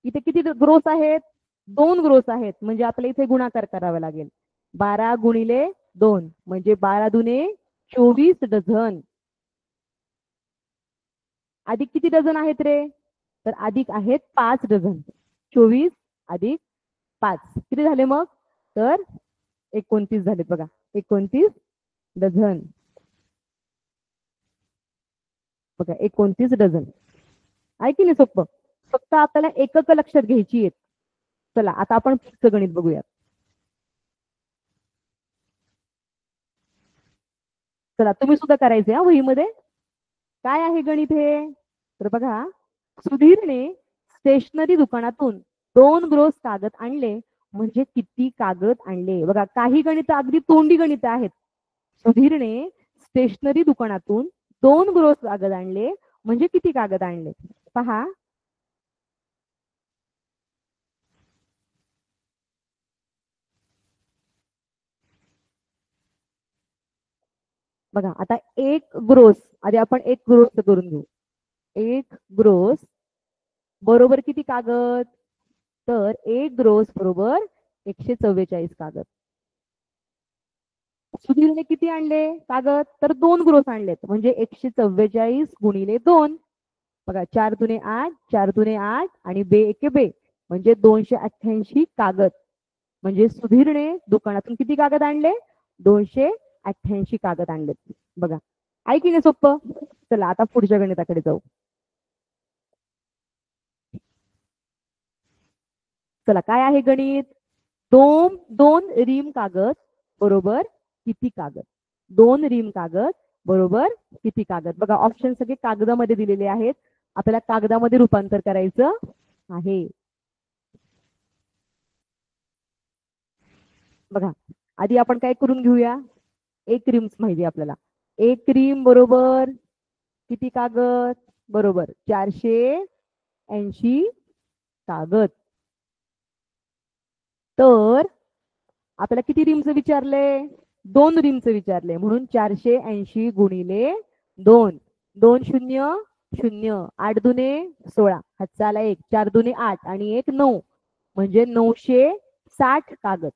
इथे किती ग्रोस आहेत, 2 ग्रोस आहेत, म्हणजे आपल्याला इथे गुणाकार करावा लागेल. 12 गुणिले 2 म्हणजे 12 दुने 24 डझन. अधिक किती डझन आहेत रे, तर अधिक आहेत 5 डझन. 24 अधिक 5 किती झाले मग, तर 29 झालेत. बघा, 29 डझन. बघा, 29 डझन. आहे की नाही सोपं. फक्त आपल्याला एकक लक्षात घ्यायची आहेत. चला आता आपण पुढचं गणित बघूया. चला तुम्ही सुद्धा करायचे हा वहीमध्ये. काय आहे गणित हे? तर बघा, सुधीरने स्टेशनरी दुकानातून 2 ग्रोस कागद आणले म्हणजे किती कागद आणले? बघा, काही गणित अगदी तोंडी गणित आहेत. सुधीरने स्टेशनरी दुकानातून 2 ग्रोस कागद आणले म्हणजे किती कागद आणले? पहा, बघा आता एक ग्रोस, आधी आपण एक ग्रोस करून घेऊ. एक ग्रोस बरोबर किती कागद? तर एक ग्रोस बरोबर 144 कागद. सुधीरने किती आणले कागद? तर 2 ग्रोस आणलेत म्हणजे 144 गुणिले 2. बघा, 4 दुने 8, 4 दुने 8 आणि बे एके बे म्हणजे 288 कागद. म्हणजे सुधीरने दुकानातून किती कागद आणले? 288 कागद आणलेत. बघा, आहे की नाही सोपं? चला आता पुढच्या गणिताकडे जाऊ. चला, काय आहे गणित? दोन रीम कागद बरोबर किती कागद? 2 रीम कागद बरोबर किती कागद? बघा, ऑप्शन सगळे कागदामध्ये दिलेले आहेत. आपल्याला कागदामध्ये रूपांतर करायचं आहे. बघा, आधी आपण काय करून घेऊया. एक रीम माहिती आपल्याला. एक रीम बरोबर किती कागद? बरोबर 480 कागद. तर आपल्याला किती रिमचं विचारले? 2 रिमचं विचारले म्हणून 480 गुणिले 2. 2 शून्य शून्य, 8 दुने 16, हातचा आला 1, 4 दुने 8 आणि 1 9 म्हणजे 960 कागद.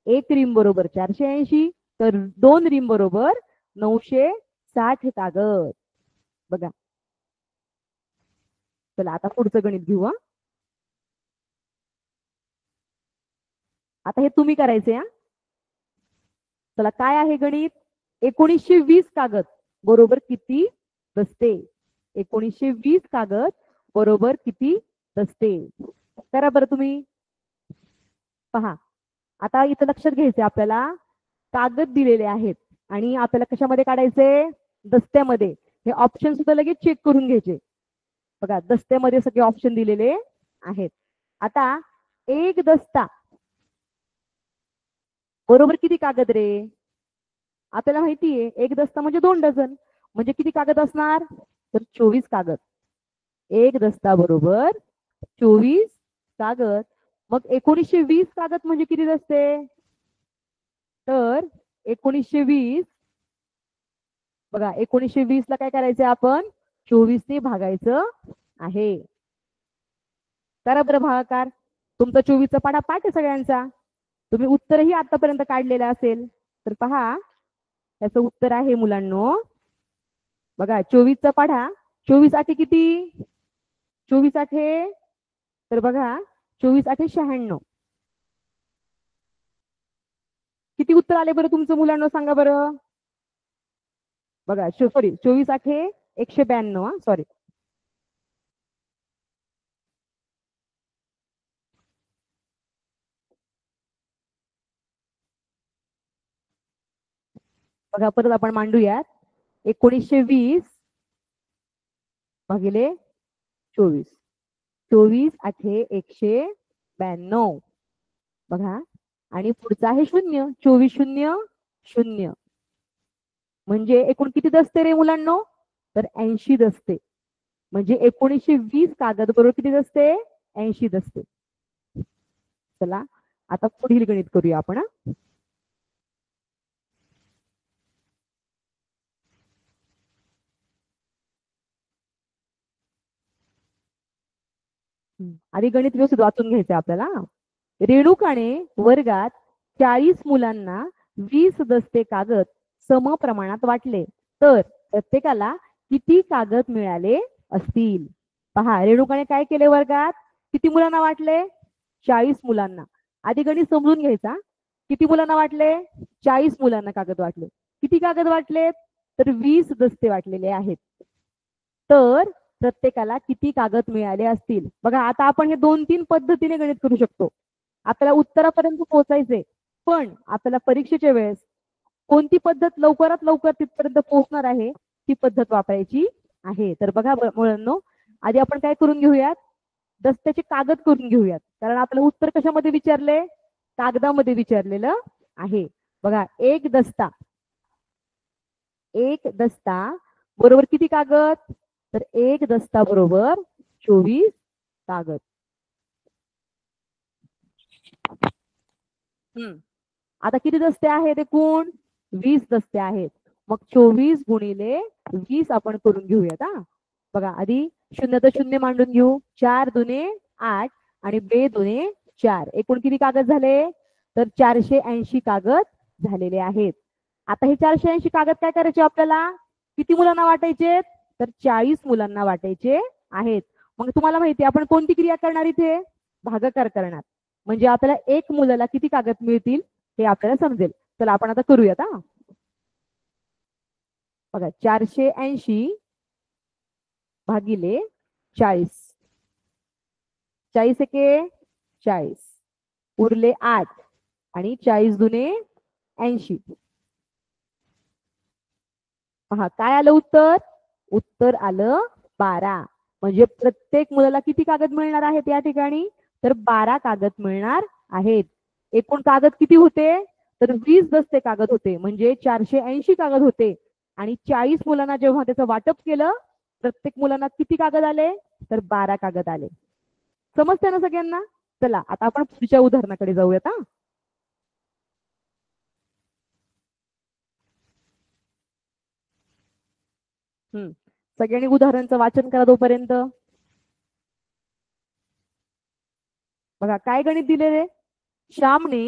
एक रिम बरोबर 480, तर 2 रिम बरोबर 960 कागद. बघा, चला आता पुढचं गणित घेऊ. आता हे तुम्ही करायचे हा. चला, काय आहे गणित? 1920 कागद बरोबर किती दस्ते? 1920 कागद बरोबर किती दस्ते? करा बरं तुम्ही. पहा, आता इथं लक्षात घ्यायचे आपल्याला, कागद दिलेले आहेत आणि आपल्याला कशामध्ये काढायचे? दस्त्यामध्ये. हे ऑप्शन सुद्धा लगेच चेक करून घ्यायचे. बघा, दस्त्यामध्ये सगळे ऑप्शन दिलेले आहेत. आता एक दस्ता बरोबर किती कागद रे? आपल्याला माहितीये एक दस्ता म्हणजे 2 डझन, म्हणजे किती कागद असणार? तर 24 कागद. एक दस्ता बरोबर 24 कागद. मग 1920 कागद म्हणजे किती दस्ते? तर 1920, बघा 1920 ला काय करायचंय आपण? 24 ने भागायचं आहे. करा बरं भागाकार. तुमचा 24चा पाढा पाठ आहे सगळ्यांचा. तुम्ही उत्तरही आतापर्यंत काढलेलं असेल. तर पहा, त्याचं उत्तर आहे मुलांनो, बघा 24चा पाढा. 24 आठे किती? 24 आठे, तर बघा 24 आठे 96. किती उत्तर आले बरं तुमचं मुलांनो, सांगा बरं. बघा, सॉरी 24 आठे 192. सॉरी, बघा परत आपण मांडूयात. 1920 भागिले 24. 24 आठे 192. बघा, आणि पुढचा आहे 0. 24 शून्य शून्य म्हणजे एकूण किती दस्ते रे मुलांनो? तर 80 दस्ते. म्हणजे 1920 कागद बरोबर किती दस्ते? 80 दस्ते. चला आता पुढील गणित करूया आपण. आधी गणित व्यवस्थित वाचून घ्यायचंय आपल्याला. रेणुकाने वर्गात 40 मुलांना 20 दस्ते कागद सम प्रमाणात वाटले तर प्रत्येकाला किती कागद मिळाले असतील? पहा, रेणुकाने काय केले? वर्गात किती मुलांना वाटले? 40 मुलांना. आधी गणित समजून घ्यायचा. किती मुलांना वाटले? 40 मुलांना कागद वाटले. किती कागद वाटले? तर 20 दस्ते वाटलेले आहेत. तर प्रत्येकाला किती कागद मिळाले असतील. बघा आता आपण हे 2-3 पद्धतीने गणित करू शकतो. आपल्याला उत्तरापर्यंत पोहोचायचे, पण आपल्याला परीक्षेच्या वेळेस कोणती पद्धत लवकरात लवकर तिथपर्यंत पोहोचणार आहे ती पद्धत वापरायची आहे. तर बघा मुलांनो, आधी आपण काय करून घेऊयात, दस्त्याचे कागद करून घेऊयात. कारण आपलं उत्तर कशामध्ये विचारले, कागदामध्ये विचारलेलं आहे. बघा एक दस्ता बरोबर किती कागद, तर एक दस्ता बरोबर 24 कागद. आता किती दस्ते आहेत एकूण, 20 दस्ते आहेत. मग 24 गुणिले 20 आपण करून घेऊयात. हा बघा आधी शून्य तर शून्य मांडून घेऊ. 4 दुने 8 आणि 2 दुने 4, एकूण किती कागद झाले, तर 480 कागद झालेले आहेत. आता हे 480 कागद काय करायचे आपल्याला, किती मुलांना वाटायचे, तर 40 मुलांना वाटायचे आहेत. मग तुम्हाला माहिती आपण कोणती क्रिया करणार इथे, भागाकार करणार. म्हणजे आपल्याला एक मुलाला किती कागद मिळतील हे आपल्याला समजेल. चला आपण आता करूयात. हा बघा 480 भागिले 40, 40 एके 40, उरले 8 आणि 40 दुने 80. पहा काय आलं उत्तर, उत्तर आलं 12. म्हणजे प्रत्येक मुलाला किती कागद मिळणार आहेत या ठिकाणी, तर 12 कागद मिळणार आहेत. एकूण कागद किती होते, तर 20 दस्ते कागद होते. म्हणजे 480 कागद होते आणि 40 मुलांना जेव्हा त्याचं वाटप केलं, प्रत्येक मुलांना किती कागद आले, तर 12 कागद आले. समजते ना सगळ्यांना. चला आता आपण पुढच्या उदाहरणाकडे जाऊयात. हा सगळ्यांनी उदाहरणाचं वाचन करा तोपर्यंत. बघा काय गणित दिलेले, श्यामने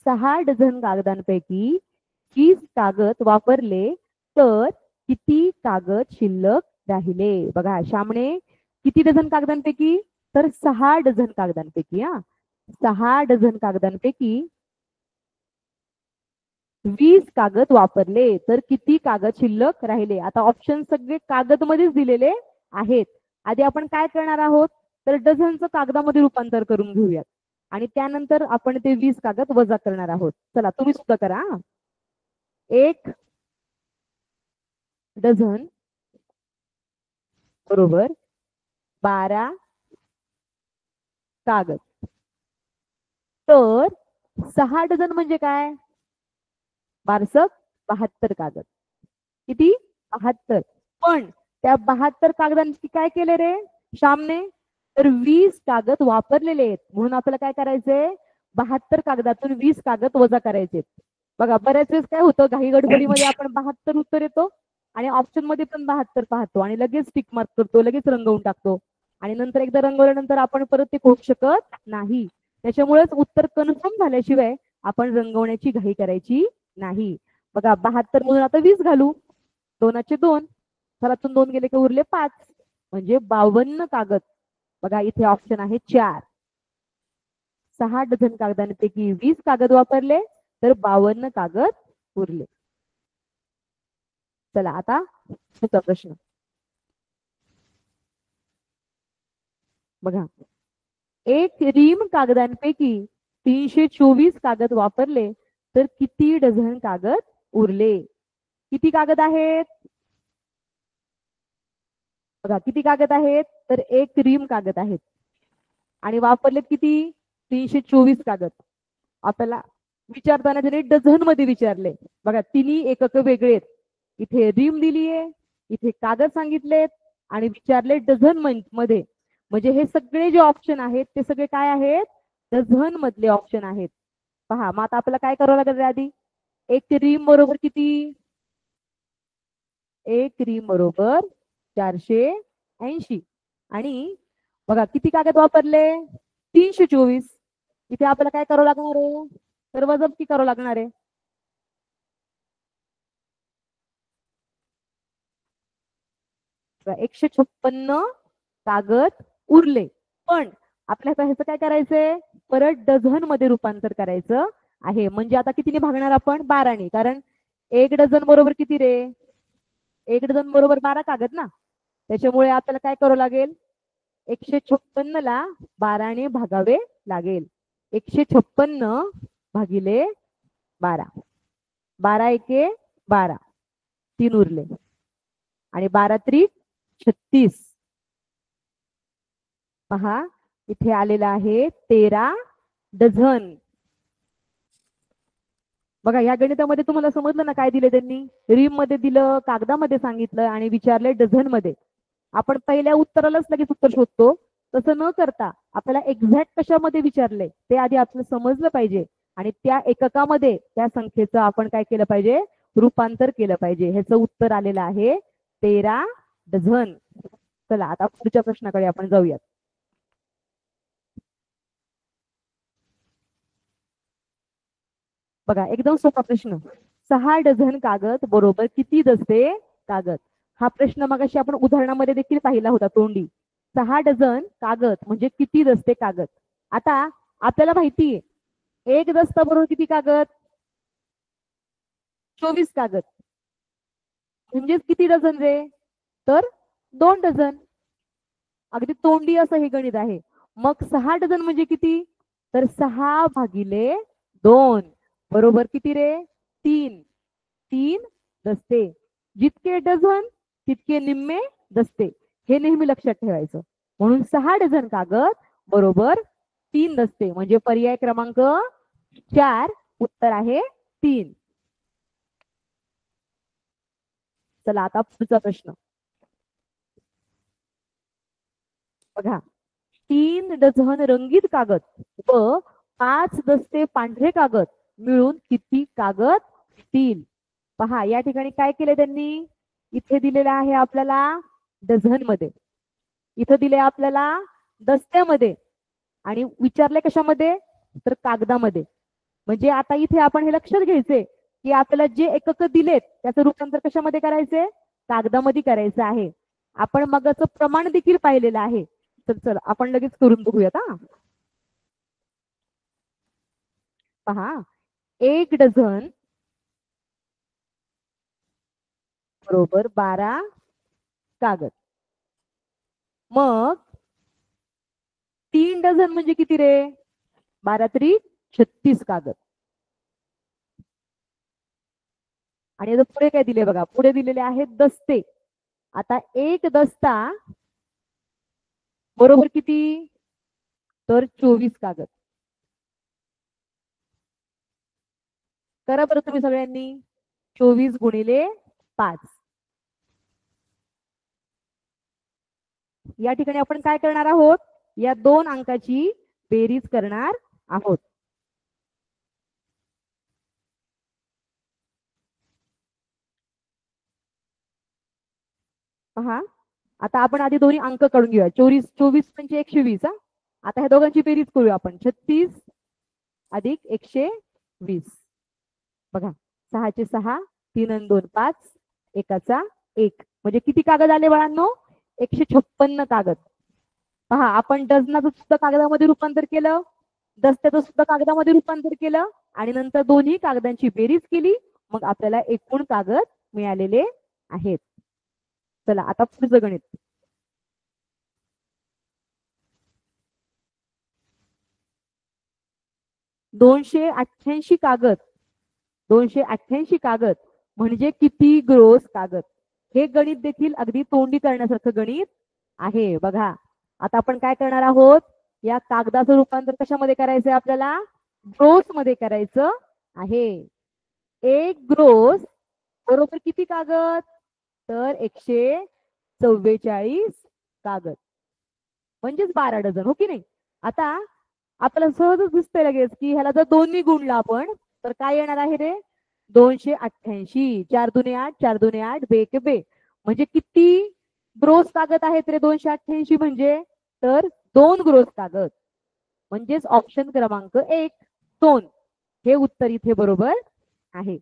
6 डझन कागदांपैकी 30 कागद वापरले तर किती कागद शिल्लक राहिले. बघा श्यामने किती डझन कागदांपैकी, तर 6 डझन कागदांपैकी. 6 डझन कागदांपैकी 20 कागद वापरले तर किती कागद शिल्लक राहिले. आता ऑप्शन सगळे कागद मध्येच दिलेले आहेत. आधी आपण काय करणार आहोत, तर डझनचं कागदामध्ये रूपांतर करून घेऊयात आणि त्यानंतर आपण ते 20 कागद वजा करणार आहोत. चला तुम्ही सुद्धा करा. 1 डझन बरोबर 12 कागद. तर 6 डझन म्हणजे काय, 72 कागद. किती, 72. पण त्या 72 कागदांची काय केले रे श्यामने, तर 20 कागद वापरलेले आहेत. म्हणून आपल्याला काय करायचंय, 72 कागदातून 20 कागद वजा करायचे. बघा बऱ्याच वेळेस काय होतं, घाई गडबडीमध्ये आपण 72 उत्तर येतो आणि ऑप्शन मध्ये पण 72 पाहतो आणि लगेच टिक मार्क करतो, लगेच रंगवून टाकतो आणि नंतर एकदा रंगवल्यानंतर आपण परत ते करू शकत नाही. त्याच्यामुळेच उत्तर कन्फर्म झाल्याशिवाय आपण रंगवण्याची घाई करायची नाही. बघा 72 मधून आता 20 घालू, 2चे 2, 4तून 2 गेले की उरले 5, म्हणजे 52 कागद. बघा इथे ऑप्शन आहे 4. 6 डझन कागदांपैकी 20 कागद वापरले तर 52 कागद उरले. चला आता पुढचा प्रश्न बघा. एक रीम कागदांपैकी 324 कागद वापरले तर किती डझन कागद उरले. किती कागद आहेत, बघा किती कागद आहेत, तर एक रीम कागद आहेत आणि वापरलेत किती, 324 कागद. आपल्याला विचारताना त्याने डझन मध्ये विचारले. बघा तिन्ही एकक वेगळे आहेत. इथे रीम दिलीये, इथे कागद सांगितलेत आणि विचारले डझन मध्ये. म्हणजे हे सगळे जे ऑप्शन आहेत ते सगळे काय आहेत, डझन मधले ऑप्शन आहेत. पहा मग आता आपल्याला काय करावं लागेल, आधी एक रीम बरोबर किती, एक रीम बरोबर 480 आणि बघा किती कागद वापरले, 324. इथे आपल्याला काय करावं लागणार आहे, तर वजाबाकी करावं लागणार आहे. 156 कागद उरले. पण आपल्याला ह्याचं काय करायचंय, परत डझन मध्ये रूपांतर करायचं आहे. म्हणजे आता कितीने भागणार आपण, 12ने. कारण 1 डझन बरोबर किती रे, 1 डझन बरोबर 12 कागद ना. त्याच्यामुळे आपल्याला काय करावं लागेल, 156ला 12ने भागावे लागेल. 156 भागिले 12, 12 एके 12, 3 उरले आणि 12 त्रिक 36. पहा इथे आलेला आहे 13 डझन. बघा या गणितामध्ये तुम्हाला समजलं ना काय दिले त्यांनी, रिम मध्ये दिलं, कागदामध्ये सांगितलं आणि विचारले डझन मध्ये. आपण पहिल्या उत्तरालाच लगेच उत्तर शोधतो, तसं न करता आपल्याला एक्झॅक्ट कशामध्ये विचारले ते आधी आपल्याला समजलं पाहिजे आणि त्या एककामध्ये त्या संख्येचं आपण काय केलं पाहिजे, रूपांतर केलं पाहिजे. ह्याचं उत्तर आलेलं आहे 13 डझन. चला आता पुढच्या प्रश्नाकडे आपण जाऊयात. बघा एकदम सोपा प्रश्न, 6 डझन कागद बरोबर किती दस्ते कागद. हा प्रश्न मगाशी आपण उदाहरणामध्ये देखील पाहिला होता तोंडी. 6 डझन कागद म्हणजे किती दस्ते कागद. आता आपल्याला माहितीये एक दस्ता बरोबर किती कागद, 24 कागद. म्हणजेच किती डझन रे, तर 2 डझन. अगदी तोंडी असं हे गणित आहे. मग 6 डझन म्हणजे किती, तर 6 भागिले 2 बरोबर किती रे, 3. 3 दस्ते. जितके डझन तितके निम्मे दस्ते, हे नेहमी लक्षात ठेवायचं. म्हणून 6 डझन कागद बरोबर 3 दस्ते, म्हणजे पर्याय क्रमांक 4 उत्तर आहे 3. चला आता पुढचा प्रश्न बघा, 3 डझन रंगीत कागद व 5 दस्ते पांढरे कागद मिळून किती कागद असतील. पहा या ठिकाणी काय केले त्यांनी, इथे दिलेलं आहे आपल्याला डझन मध्ये, इथे दिले आपल्याला दस्त्यामध्ये आणि विचारले कशामध्ये, तर कागदामध्ये. म्हणजे आता इथे आपण हे लक्षात घ्यायचे की आपल्याला जे एकक दिलेत त्याचं रूपांतर कशामध्ये करायचे, कागदामध्ये करायचं आहे. आपण मगाचं प्रमाण देखील पाहिलेलं आहे. तर चल आपण लगेच करून बघूयात. हा पहा 1 डझन बरोबर 12 कागद. मग 3 डझन म्हणजे किती रे, 12 त्रिक 36 कागद. आणि आता पुढे काय दिले बघा, पुढे दिलेले आहेत दस्ते. आता एक दस्ता बरोबर किती, तर 24 कागद. करा बरं तुम्ही सगळ्यांनी, 24 गुणिले 5. या ठिकाणी आपण काय करणार आहोत, या 2 अंकाची बेरीज करणार आहोत. पहा आता आपण आधी दोन्ही अंक काढून घेऊया. 24 म्हणजे 120. आता ह्या दोघांची बेरीज करूया आपण, 36 अधिक 120. बघा 6 चे 6, 3 आणि 2 5, एकाचा 1, म्हणजे किती कागद आले बाळांनो, 156 कागद. पहा आपण डझनाचं सुद्धा कागदामध्ये रूपांतर केलं, दस्त्याचं सुद्धा कागदामध्ये रूपांतर केलं आणि नंतर दोन्ही कागदांची बेरीज केली, मग आपल्याला एकूण कागद मिळालेले आहेत. चला आता पुढचं गणित. दोनशे 88 कागद, 288 कागद म्हणजे किती ग्रोस कागद. हे गणित देखील अगदी तोंडी करण्यासारखं गणित आहे. बघा आता आपण काय करणार आहोत, या कागदाचं रूपांतर कशामध्ये करायचंय आपल्याला, ग्रोस मध्ये करायचं आहे. एक ग्रोस बरोबर किती कागद, तर 144 कागद, म्हणजेच 12 डझन, हो की नाही. आता आपल्याला सहजच दिसतंय लगेच की ह्याला जर दोन्ही गुणला आपण तर काय येणार आहे रे, 288. 4 दुने 8, 4 दुने 8, बे के बे. म्हणजे किती ग्रोस कागद आहेत रे 288 म्हणजे, तर 2 ग्रोस कागद. म्हणजेच ऑप्शन क्रमांक 1 2 हे उत्तर इथे बरोबर आहे.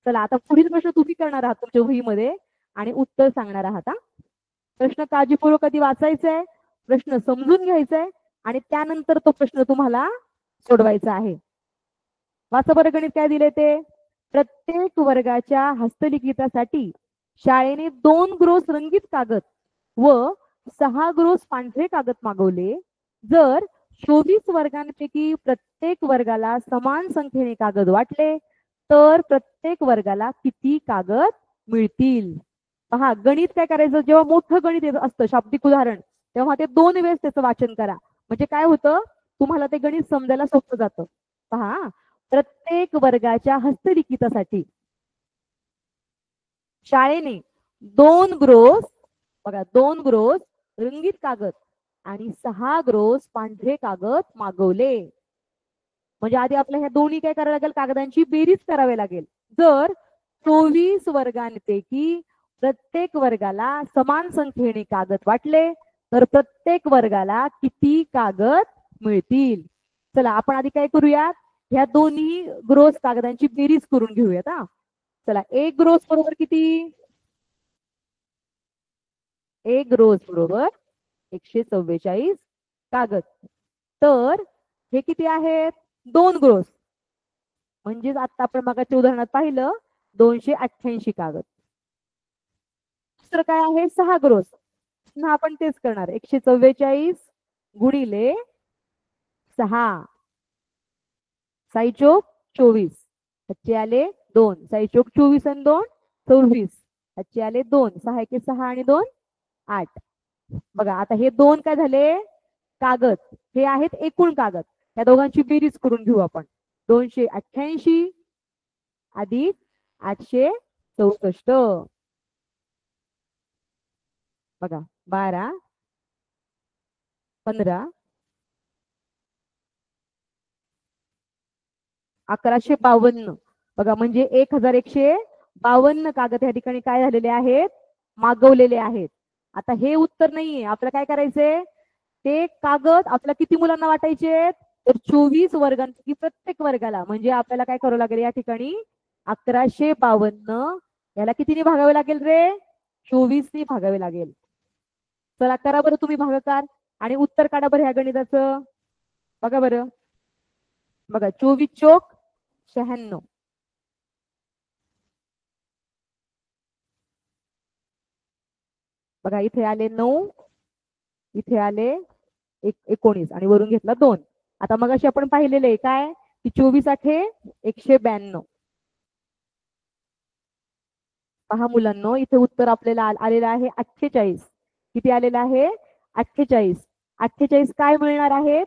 चला आता पुढील प्रश्न तुम्ही करणार आहात तुमच्या वहीमध्ये आणि उत्तर सांगणार आहात. प्रश्न काळजीपूर्वक आधी वाचायचा आहे, प्रश्न समजून घ्यायचा आहे आणि त्यानंतर तो प्रश्न तुम्हाला सोडवायचा आहे. वाचा बरं गणित काय दिले ते. प्रत्येक वर्गाच्या हस्तलिखितासाठी शाळेने 2 ग्रोस रंगीत कागद व 6 ग्रोस पांढरे कागद मागवले. जर 24 वर्गांपैकी प्रत्येक वर्गाला समान संख्येने कागद वाटले तर प्रत्येक वर्गाला किती कागद मिळतील? पहा, गणित काय करायचं, जेव्हा मोठं गणित येत असतं शाब्दिक उदाहरण, तेव्हा ते 2 वेळेस त्याचं वाचन करा. म्हणजे काय होतं, तुम्हाला ते गणित समजायला सोपं जातं. पहा, प्रत्येक वर्गाच्या हस्तलिखितासाठी शाळेने 2 ग्रोस, बघा 2 ग्रोस रंगीत कागद आणि 6 ग्रोस पांढरे कागद मागवले. म्हणजे आधी आपल्या ह्या दोन्ही काय करावं लागेल, कागदांची बेरीज करावी लागेल. जर 24 वर्गांपैकी प्रत्येक वर्गाला समान संख्येने कागद वाटले तर प्रत्येक वर्गाला किती कागद मिळतील? चला आपण आधी काय करूयात, ह्या दोन्ही ग्रोस कागदांची बेरीज करून घेऊयात. हा, चला, एक ग्रोस बरोबर किती? एक ग्रोस बरोबर 144 कागद. तर हे किती आहेत? 2 ग्रोस. म्हणजेच आता आपण मागाच्या उदाहरणात पाहिलं 288 कागद. दुसरं काय आहे? 6 ग्रोस. आपण तेच करणार, 144 गुणिले 6, 6 चोक 24, ह्याचे आले 2, 6 चोक 24 आणि 2 26, ह्याचे आले 2, 6 एके 6 आणि 2 8. बघा आता हे 2 काय झाले? कागद. हे आहेत एकूण कागद. या दोघांची बेरीज करून घेऊ आपण. 288 अधिक 864, बघा 12, 15, 1152. बघा म्हणजे 1152 कागद या ठिकाणी काय झालेले आहेत? मागवलेले आहेत. आता हे उत्तर नाहीये, आपल्याला काय करायचंय, ते कागद आपल्या किती मुलांना वाटायचे? तर 24 वर्गांपैकी प्रत्येक वर्गाला. म्हणजे आपल्याला काय करावं लागेल या ठिकाणी, 1152 याला कितीने भागावे लागेल रे? 24 ने भागावे लागेल. चला करा बरं तुम्ही भागाकार आणि उत्तर काढा बरं ह्या गणिताचं. बघा बरं, बघा 24 चोक 96, बघा इथे आले 9, इथे आले 19 आणि वरून घेतला 2. आता मग अशी आपण पाहिलेले आहे काय की 24 8 192. पहा मुलांनो, इथे उत्तर आपल्याला आलेलं आहे 48. किती आलेलं आहे? 48. 48 काय मिळणार आहेत?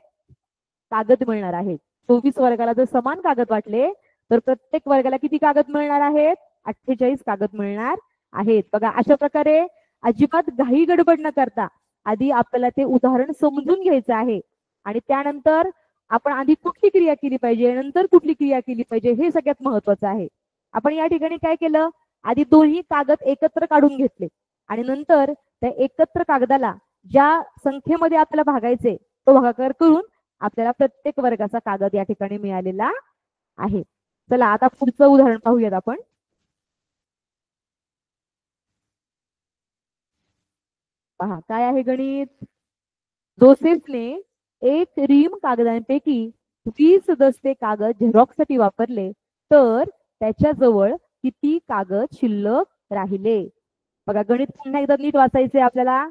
कागद मिळणार आहेत. 24 वर्गाला जर समान कागद वाटले तर प्रत्येक वर्गाला किती कागद मिळणार आहेत? 48 कागद मिळणार आहेत. बघा अशा प्रकारे अजिबात घाई गडबड न करता आधी आपल्याला ते उदाहरण समजून घ्यायचं आहे आणि त्यानंतर आपण आधी कुठली क्रिया केली पाहिजे, नंतर कुठली क्रिया केली पाहिजे, हे सगळ्यात महत्वाचं आहे. आपण या ठिकाणी काय केलं, आधी दोन्ही कागद एकत्र काढून घेतले आणि नंतर त्या एकत्र कागदाला ज्या संख्येमध्ये आपल्याला भागायचे तो भागाकार करून आपल्याला प्रत्येक वर्गाचा कागद या ठिकाणी मिळालेला आहे. चला आता पुढचं उदाहरण पाहूयात आपण. पहा काय आहे गणित. जोसेफने एक रीम कागदांपैकी 20 दस्ते कागद झेरॉक्ससाठी वापरले तर त्याच्याजवळ किती कागद शिल्लक राहिले? बघा गणित पुन्हा एकदा नीट वाचायचे आपल्याला.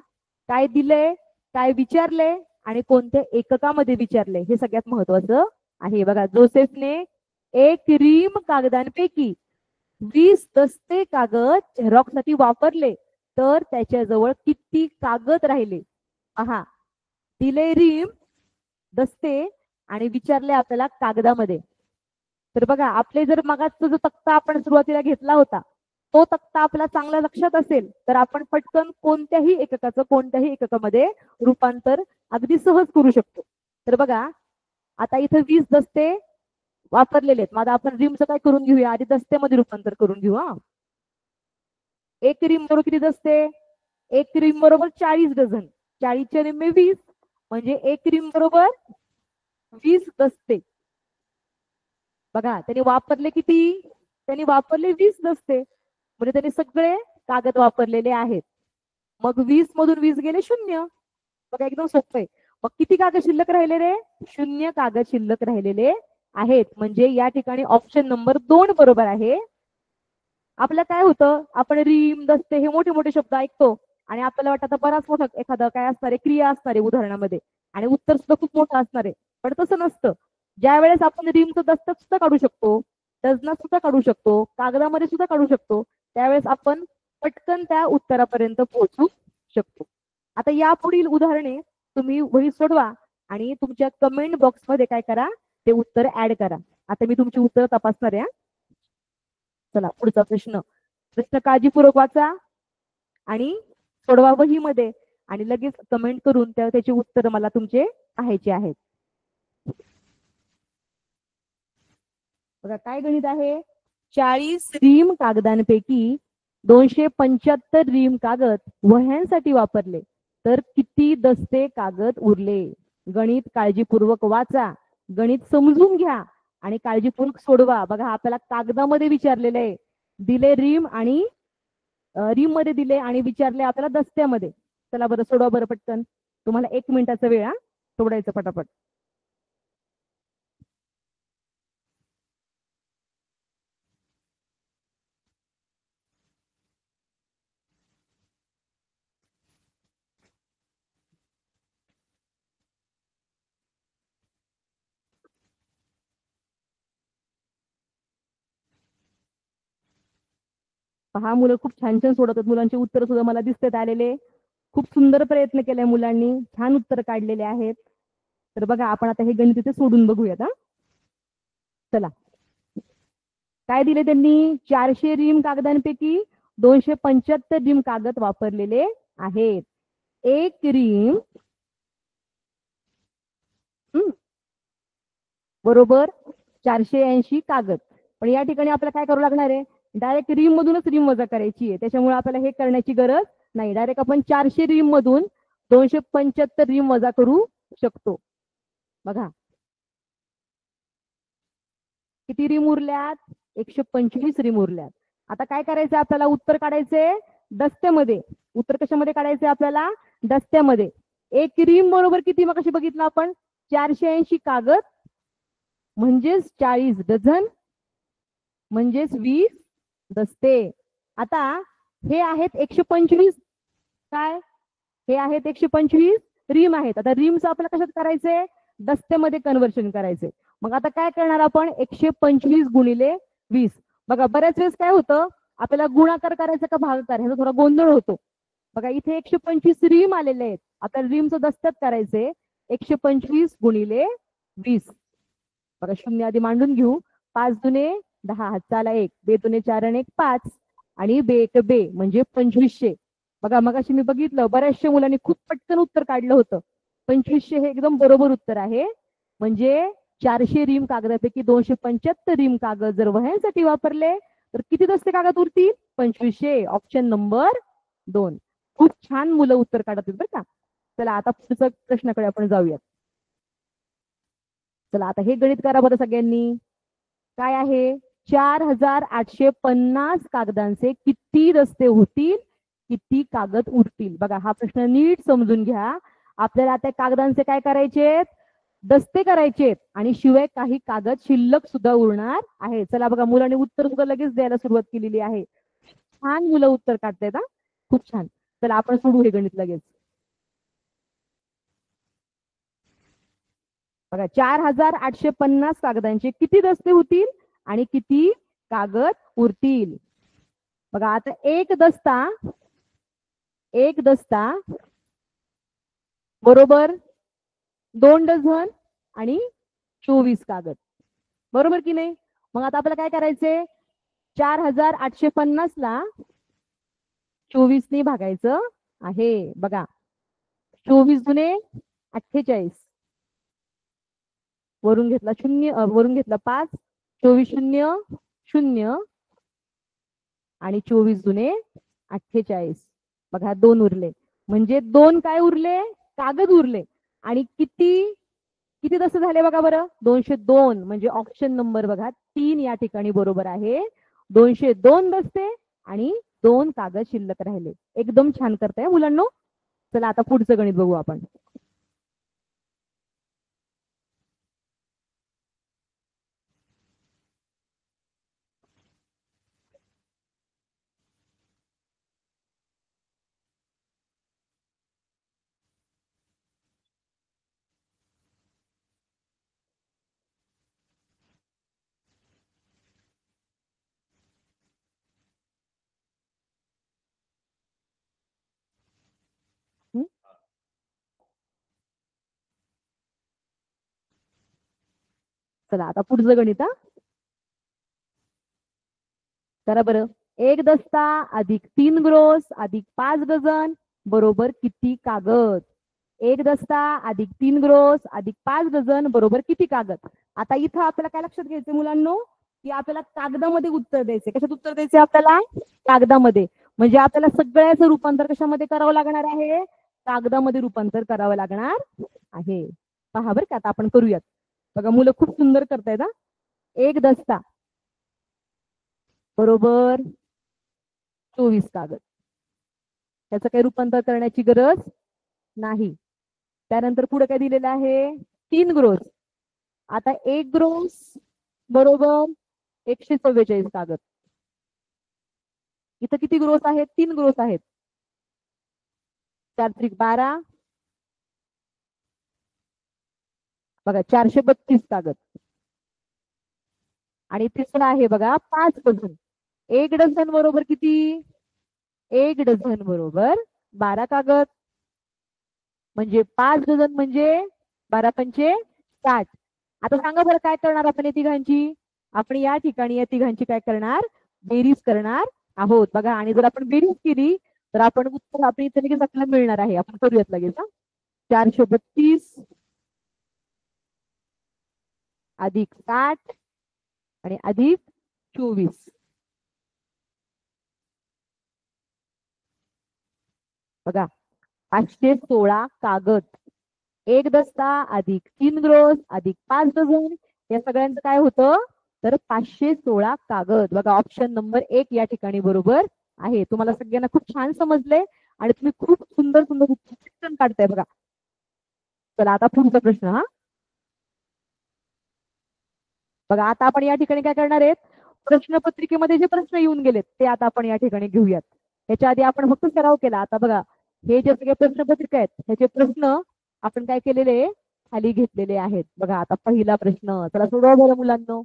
काय दिले, काय विचारले आणि कोणत्या एककामध्ये विचारले हे सगळ्यात महत्वाचं आहे. बघा जोसेफने एक रीम कागदांपैकी 20 दस्ते कागद झेरॉक्ससाठी वापरले तर त्याच्याजवळ किती कागद राहिले? पहा, दिले रीम, दस्ते आणि विचारले आपल्याला कागदामध्ये. तर बघा आपले जर मगाचा जो तक्ता आपण सुरुवातीला घेतला होता तो तक्ता आपला चांगला लक्षात असेल तर आपण पटकन कोणत्याही एककामध्ये रूपांतर अगदी सहज करू शकतो. तर बघा आता इथे 20 दस्ते वापरलेले आहेत. मग आपण रिमचं काय करून घेऊया, आधी दस्त्यामध्ये रूपांतर करून घेऊ. हा, एक रिम बरोबर किती दस्ते? एक रिम बरोबर 40 डझन. 40चे निम्मे 20 म्हणजे एक रिम बरोबर 20 दस्ते. बघा त्यांनी वापरले किती? त्यांनी वापरले 20 दस्ते. म्हणजे त्यांनी सगळे कागद वापरलेले आहेत. मग 20 मधून 20 गेले 0. बघा एकदम सोपं आहे. मग किती कागद शिल्लक राहिले रे? 0 कागद शिल्लक राहिलेले आहेत, म्हणजे या ठिकाणी ऑप्शन नंबर 2 बरोबर आहे. आपलं काय होतं, आपण रीम दस्ते हे मोठे मोठे शब्द ऐकतो आणि आपल्याला वाटतं आता बराच मोठा एखादं काय असणार आहे, क्रिया असणार आहे उदाहरणामध्ये आणि उत्तर सुद्धा खूप मोठं असणार आहे. पण तसं नसतं. ज्या वेळेस आपण रीमचं दस्तक सुद्धा काढू शकतो, डझना सुद्धा काढू शकतो, कागदामध्ये सुद्धा काढू शकतो, त्यावेळेस आपण पटकन त्या उत्तरापर्यंत पोहोचू शकतो. आता यापुढील उदाहरणे तुम्ही वही सोडवा आणि तुमच्या कमेंट बॉक्समध्ये काय करा, ते उत्तर ऍड करा. आता मी तुमची उत्तर तपासणार आहे. चला पुढचा प्रश्न. प्रश्न काळजीपूर्वक वाचा आणि सोडवा वहीमध्ये आणि लगेच कमेंट करून त्याची उत्तर मला तुमचे पाहायचे आहेत. बघा काय गणित आहे. 40 रीम कागदांपैकी 275 रीम कागद वह्यांसाठी वापरले तर किती दस्ते कागद उरले. गणित काळजीपूर्वक वाचा, गणित समजून घ्या आणि काळजीपूर्वक सोडवा. बघा आपल्याला कागदामध्ये विचारलेलं आहे, दिले रीम आणि रीम मध्ये दिले आणि विचारले आपल्याला दस्त्यामध्ये. चला बरं सोडवा बरं पटकन. तुम्हाला 1 मिनिटाचा वेळ सोडायचं पटापट. पहा मुलं खूप छान छान सोडवतात. मुलांचे उत्तर सुद्धा मला दिसतात आलेले. खूप सुंदर प्रयत्न केलाय मुलांनी, छान उत्तर काढलेले आहेत. तर बघा आपण आता हे गणित इथे सोडून बघूयात. चला काय दिले त्यांनी. 400 रीम कागदांपैकी 275 रीम कागद वापरलेले आहेत. एक रीम बरोबर 480 कागद. पण या ठिकाणी आपल्याला काय करावं लागणार आहे, डायरेक्ट रीम मधूनच रीम वजा करायची आहे. त्याच्यामुळे आपल्याला हे करण्याची गरज नाही. डायरेक्ट आपण 400 रीम मधून 275 रीम वजा करू शकतो. बघा किती रीम उरल्यात, 125 रीम उरल्यात. आता काय करायचं आपल्याला, उत्तर काढायचे दस्त्यामध्ये. उत्तर कशामध्ये काढायचे आपल्याला, दस्त्यामध्ये. एक रीम बरोबर किती मग कशी बघितलं आपण, 480 कागद म्हणजेच 40 डझन म्हणजेच 20 दस्ते. आता हे आहेत 125, काय हे आहेत 125 रीम आहेत. आता रीमचं आपल्याला कशात करायचंय, दस्त्यामध्ये कन्व्हर्शन करायचंय. मग आता काय करणार आपण, 125 गुणिले 20. बघा बऱ्याच वेळेस काय होतं, आपल्याला गुणाकार करायचा का भागाकार ह्याचा थोडा गोंधळ होतो. बघा इथे 125 रीम आलेले आहेत. आता रीमचं दस्त्यात करायचंय 125 गुणिले 20. बघा शून्य आधी मांडून घेऊ. 5 दुने 10, हातचाला 1, 2 दुने 4 आणि 1 5 आणि बे 1 बे म्हणजे 2500. बघा मगाशी मी बघितलं बऱ्याचशा मुलांनी खूप पटकन उत्तर काढलं होतं. 2500 हे एकदम बरोबर उत्तर आहे. म्हणजे 400 रीम कागदापैकी 275 रीम कागद जर वह्यांसाठी वापरले तर किती दस्ते कागद उरतील, 2500. Option number 2. खूप छान मुलं उत्तर काढत आहेत बरं का. चला आता पुढच्या प्रश्नाकडे आपण जाऊयात. चला आता हे गणित करा बरं सगळ्यांनी. काय आहे, 4850 कागदांचे किती दस्ते होतील, किती कागद उरतील. बघा हा प्रश्न नीट समजून घ्या. आपल्याला आता कागदांचे काय करायचे, दस्ते करायचे आणि शिवाय काही कागद शिल्लक सुद्धा उरणार आहे. चला बघा मुलांनी उत्तर सुद्धा लगेच द्यायला सुरुवात केलेली आहे. छान मुलं उत्तर काढतायत. खूप छान. चला आपण सोडू हे गणित लगेच. बघा 4850 कागदांचे किती दस्ते होतील आणि किती कागद उरतील. बघा आता एक दस्ता बरोबर 2 डझन आणि 24 कागद, बरोबर की नाही. मग आता आपल्याला काय करायचंय, 4850 ला 24 ने भागायचं आहे. बघा 24 दुने 48, वरून घेतला 0, वरून घेतला 5, 24 शून्य 0 आणि 24 दुने 48. बघा 2 उरले. म्हणजे 2 काय उरले, कागद उरले. आणि किती किती दस्ते झाले बघा बरं, 202. म्हणजे ऑप्शन नंबर बघा 3 या ठिकाणी बरोबर आहे. 202 दस्ते आणि 2 कागद शिल्लक राहिले. एकदम छान करताय मुलांनो. चला आता पुढचं गणित बघू आपण. चला आता पुढचं गणित हा करा बरं. 1 दस्ता अधिक 3 ग्रोस अधिक 5 डझन बरोबर किती कागद? 1 दस्ता अधिक 3 ग्रोस अधिक 5 डझन बरोबर किती कागद? आता इथं आपल्याला काय लक्षात घ्यायचं मुलांनो, की आपल्याला कागदामध्ये उत्तर द्यायचे. कशात उत्तर द्यायचे आपल्याला? कागदामध्ये. म्हणजे आपल्याला सगळ्याचं रूपांतर कशामध्ये करावं लागणार आहे? कागदामध्ये रूपांतर करावं लागणार आहे. पहा बरं का, आता आपण करूयात. बघा मुलं खूप सुंदर करतायत हा. 1 दस्ता बरोबर 24 कागद. त्याचं काही रूपांतर करण्याची गरज नाही. त्यानंतर पुढे काय दिलेलं आहे? 3 ग्रोस. आता 1 ग्रोस बरोबर 144 कागद. इथं किती ग्रोस आहेत? 3 ग्रोस आहेत. 4×3=12. बघा 432 कागद. आणि तिसरा आहे बघा 5 डझन. 1 डझन बरोबर किती? 1 डझन बरोबर 12 कागद. म्हणजे 5 डझन म्हणजे 12×5=60. आता सांगा बरं काय करणार आपण या तिघांची? आपण या ठिकाणी या तिघांची काय करणार? बेरीज करणार आहोत. बघा आणि जर आपण बेरीज केली तर आपण उत्तर आपण इथे लगेच आपल्याला मिळणार आहे. आपण करूयात लगेच हा. 432 अधिक 60 आणि अधिक 24. बघा 516 कागद. 1 दस्ता अधिक 3 ग्रोस अधिक 5 डझन या सगळ्यांचं काय होतं? तर 516 कागद. बघा ऑप्शन नंबर 1 या ठिकाणी बरोबर आहे. तुम्हाला सगळ्यांना खूप छान समजले आणि तुम्ही खूप सुंदर सुंदर उत्तर काढताय बघा. चला आता पुढचा प्रश्न हा. बघा आता आपण या ठिकाणी काय करणार आहेत? प्रश्नपत्रिकेमध्ये जे प्रश्न येऊन गेलेत ते आता आपण या ठिकाणी घेऊयात. त्याच्या आधी आपण फक्त सराव केला. आता बघा हे जे सगळे प्रश्नपत्रिका आहेत ह्याचे प्रश्न आपण काय केलेले खाली घेतलेले आहेत. बघा आता पहिला प्रश्न चला सोडवा बरं मुलांना.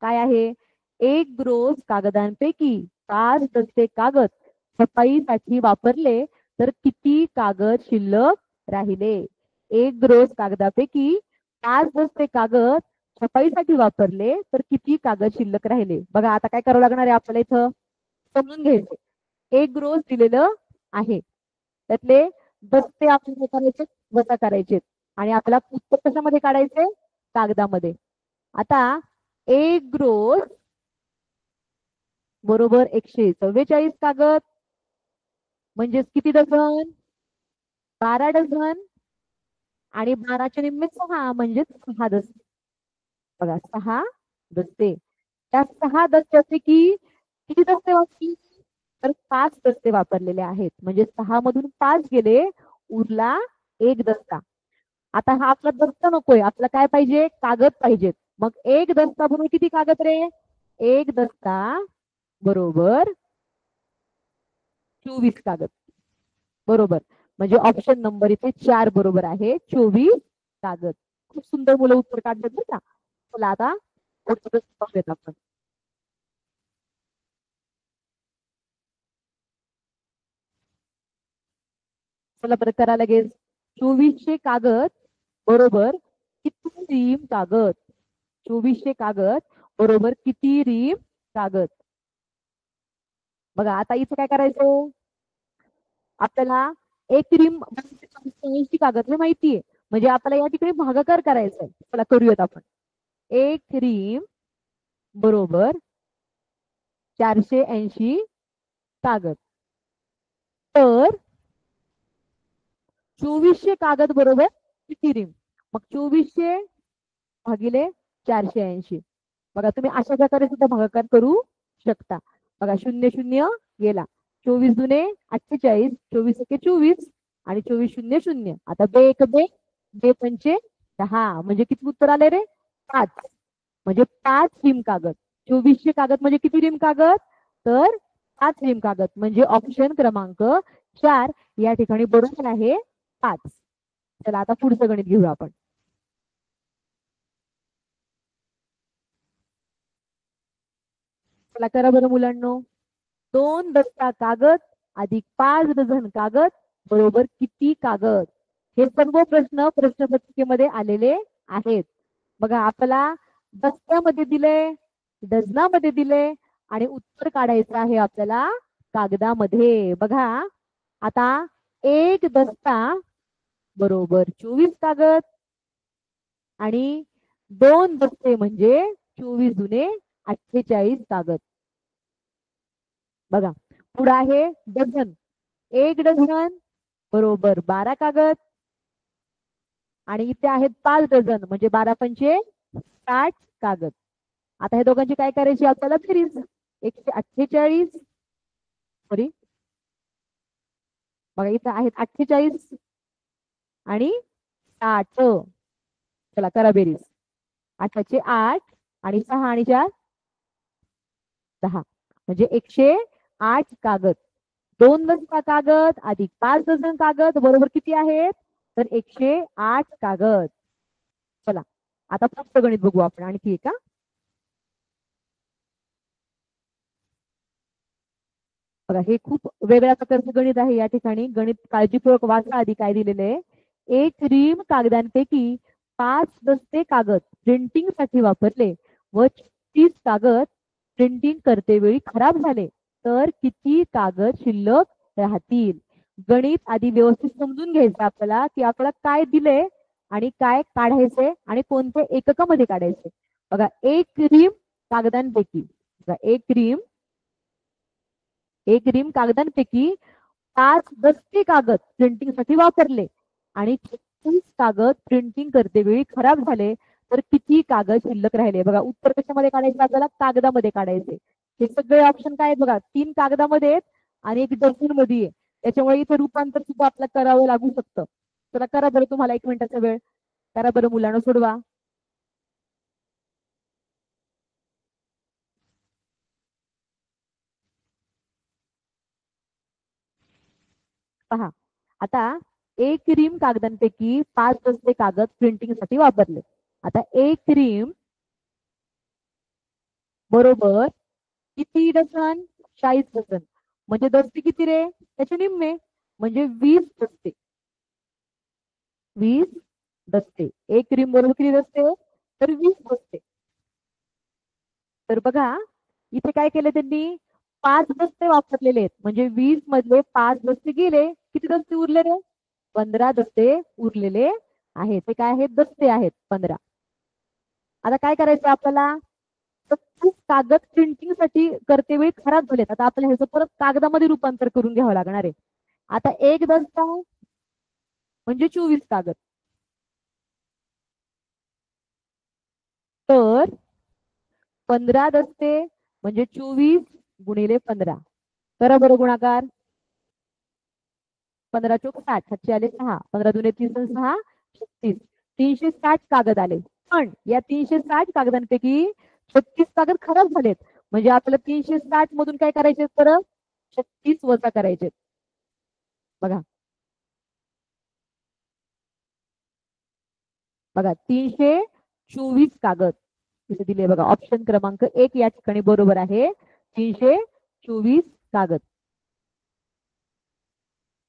काय आहे? 1 ग्रोस कागदांपैकी 5 दस्ते कागद छपाईसाठी वापरले तर किती कागद शिल्लक राहिले? 1 ग्रोस कागदापैकी 5 दस्ते कागद छपाईसाठी वापरले तर किती कागद शिल्लक राहिले? बघा आता काय करावं लागणार आहे आपल्याला इथं समजून घ्यायचं. 1 ग्रोस दिलेलं आहे, त्यातले दस्ते आपण काय करायचे? वजा करायचे आणि आपल्याला उत्तर कशामध्ये काढायचे? कागदामध्ये. आता 1 ग्रोस बरोबर 144 कागद म्हणजेच किती डझन? 12 डझन. आणि 12च्या निम्मे 6 म्हणजेच 6 दस्ते. बघा 6 दस्ते. त्या 6 दस्त्यापैकी किती दस्ते वापरले? तर 5 दस्ते वापरलेले आहेत. म्हणजे 6 मधून 5 गेले, उरला 1 दस्ता. आता हा आपला दस्ता नकोय, आपला काय पाहिजे? कागद पाहिजेत. मग 1 दस्ता बरोबर किती कागद रे? 1 दस्ता बरोबर 24 कागद. बरोबर. म्हणजे ऑप्शन नंबर इथे 4 बरोबर आहे. 24 कागद. खूप सुंदर मुलं उत्तर काढतात बरं का. चला आता पुढचं प्रश्न पाहूयात आपण. चला परत करा लगेच. 2400 कागद बरोबर किती रीम कागद? 2400 कागद बरोबर किती रीम कागद? बघा आता इथे काय करायचं? आपल्याला एक रीम 80 कागद हे माहितीये. म्हणजे आपल्याला या ठिकाणी भागाकार करायचा आहे. चला करूयात आपण. 1 रीम बरोबर 480 कागद. तर 2400 कागद बरोबर किती रीम? मग 2400 भागिले 480. बघा तुम्ही अशा प्रकारे सुद्धा भागाकार करू शकता. बघा 0 0 गेला. 24×2 = 48. 24×1 = 24 आणि 24×0 = 0. आता 2×1 = 2×5 = 10. म्हणजे किती उत्तर आले रे? 5. म्हणजे 5 रीम कागद. 2400 कागद म्हणजे किती रीम कागद? तर 5 रीम कागद. म्हणजे ऑप्शन क्रमांक 4 या ठिकाणी बरोबर आहे 5. चला आता पुढचं गणित घेऊया आपण. चला करा बरं मुलांनो. 2 दस्ता कागद अधिक 5 डझन कागद बरोबर किती कागद? हे सर्व प्रश्न प्रश्नपत्रिकेमध्ये आलेले आहेत. बघा आपल्याला दस्त्यामध्ये दिले, डझनामध्ये दिले आणि उत्तर काढायचं आहे आपल्याला कागदामध्ये. बघा आता एक दस्ता बरोबर 24 कागद आणि 2 दस्ते म्हणजे 24 दुने 48 कागद. बघा पुढे आहे डझन. एक डझन बरोबर 12 कागद आणि इथे आहेत 5 डझन म्हणजे 12 पंचे 60 कागद. आता हे दोघांची काय करायची आपल्याला बेरीज. 148 सॉरी बघा इथं आहेत 48 आणि 60. चला करा बेरीज. 8चे 8 आणि 6 आणि 4 10 म्हणजे 108 कागद. 2 डझन कागद अधिक 5 डझन कागद बरोबर किती आहेत तर 108 कागद. चला आता पुढचं गणित बघू आपण आणखी एका. बघा हे खूप वेगळ्या प्रकारचं गणित आहे. या ठिकाणी गणित काळजीपूर्वक वाचा आधी काय दिलेलं आहे. एक रीम कागदांपैकी 5 दस्ते कागद प्रिंटिंग साठी वापरले व 30 कागद प्रिंटिंग करते वेळी खराब झाले तर किती कागद शिल्लक राहतील. गणित आधी व्यवस्थित समजून घ्यायचं आपल्याला की आपल्याला काय दिले आणि काय काढायचे आणि कोणत्या एककामध्ये काढायचे. बघा एक रीम कागदांपैकी एक रीम कागदांपैकी 5 दस्ते कागद प्रिंटिंग साठी वापरले आणि 36 कागद प्रिंटिंग करते वेळी खराब झाले तर किती कागद शिल्लक राहिले. बघा उत्तर कशामध्ये काढायचे आपल्याला कागदामध्ये काढायचे. हे सगळे ऑप्शन काय आहेत बघा 3 कागदामध्ये आहेत आणि 1 डझन मध्ये आहे. त्याच्यामुळे इथे रूपांतर सुद्धा आपल्याला करावं लागू शकतं. चला करा बरं तुम्हाला 1 मिनिटाचा वेळ. करा बरं मुलांना सोडवा. पहा आता एक रीम कागदांपैकी 5 दस्ते कागद प्रिंटिंग साठी वापरले. आता एक रीम बरोबर किती डझन 40 डझन म्हणजे दस्ते किती रे त्याचे निम्मे म्हणजे 20 दस्ते. 20 दस्ते एक रीम बरोबर किती दस्ते तर 20 दस्ते. तर बघा इथे काय केले त्यांनी 5 दस्ते वापरलेले आहेत म्हणजे 20 मधले 5 दस्ते गेले. किती दस्ते उरले रे 15 दस्ते उरलेले आहेत. ते काय आहेत दस्ते आहेत 15. आता काय करायचं आपल्याला खूप कागद प्रिंटिंग साठी करते वेळी खराब झालेत. आता आपल्याला ह्याचं परत कागदामध्ये रूपांतर करून घ्यावं लागणार आहे. आता एक दस्ता म्हणजे 24 कागद तर 15 दस्ते म्हणजे 24 गुणिले 15 करा बरं गुणाकार. 15 चोक 60 हातचे आले 6 15 दुने 30 6 36 360 कागद आले. पण या 360 कागदांपैकी 36 कागद खराब झालेत म्हणजे आपल्याला 360 मधून काय करायचे परत 36 वजा करायचे. बघा बघा 324 कागद इथे दिले बघा. ऑप्शन क्रमांक 1 या ठिकाणी बरोबर आहे 324 कागद.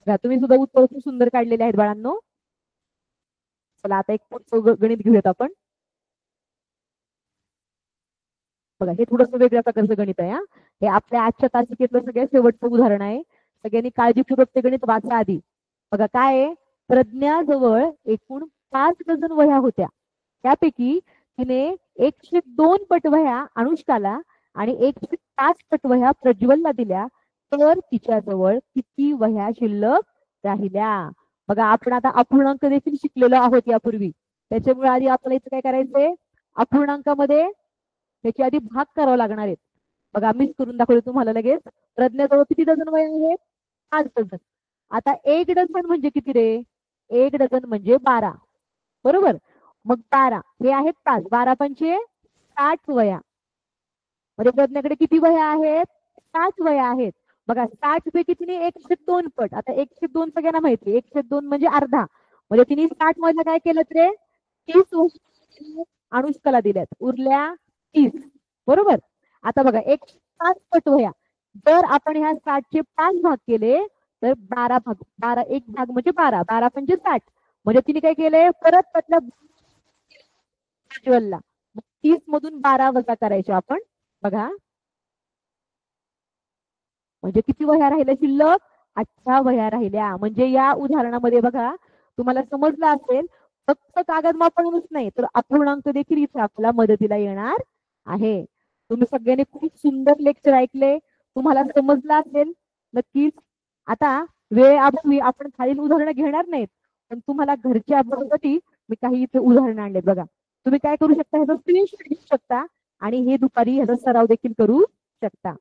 तुम्ही सुद्धा उत्तर खूप सुंदर काढलेले आहेत बाळांनो. चला आता एक पुढचं गणित घेऊयात आपण. बघा हे थोडंसं वेगळ्या प्रकारचं गणित आहे. हे आपल्या आजच्या तासिकेतलं सगळ्यात शेवटचं उदाहरण आहे. सगळ्यांनी काळजीपूर्वक ते गणित वाचा आधी. बघा काय आहे प्रज्ञाजवळ एकूण 5 डझन वह्या होत्या. त्यापैकी तिने 102 पट वह्या अनुष्काला आणि 105 पट वह्या प्रज्वलला दिल्या तर तिच्याजवळ किती वह्या शिल्लक राहिल्या. बघा आपण आता अपूर्णांक देखील शिकलेलो आहोत यापूर्वी. त्याच्यामुळे आधी आपल्याला इथे काय करायचंय अपूर्णांकामध्ये त्याची आधी भाग करावा लागणार आहेत. बघा मीच करून दाखवले तुम्हाला लगेच. प्रज्ञाजवळ किती डझन वह्या आहेत 5 डझन. आता 1 डझन म्हणजे किती रे 1 डझन म्हणजे 12 बरोबर. मग 12 हे आहेत 5 12 पंचे 60 वह्या म्हणजे प्रज्ञाकडे किती वह्या आहेत 60 वह्या आहेत. बघा 60 पैकी तिने 102 पट. आता 102 सगळ्यांना माहिती 102 म्हणजे अर्धा म्हणजे तिने 60 मध्ये काय केलं रे 30 अनुष्काला दिल्यात उरल्या 30 बरोबर. आता बघा 105 पट वह्या जर आपण ह्या 60चे 5 भाग केले तर 12 भाग 12 एक भाग म्हणजे 12 12 पंचे 60 म्हणजे तिने काय केलंय परत त्यातल्या प्रज्वलला. 30 मधून 12 वजा करायचे आपण. बघा म्हणजे किती वह्या राहिल्या शिल्लक? 18 वह्या राहिल्या. म्हणजे या उदाहरणामध्ये बघा तुम्हाला समजलं असेल, फक्त कागद मापनच नाही तर अपूर्णांक देखील इथे आपल्याला मदतीला येणार आहे. तुम्ही सगळ्यांनी खूप सुंदर लेक्चर ऐकले, तुम्हाला समजलं असेल नक्कीच. आता वेळ अभावी आपण खालील उदाहरणं घेणार नाहीत, पण तुम्हाला घरच्या अभ्यासासाठी मी काही इथे उदाहरणं आणले. बघा तुम्ही काय करू शकता, ह्याचा स्क्रीनशॉट घेऊ शकता आणि हे दुपारी ह्याचा सराव देखील करू शकता.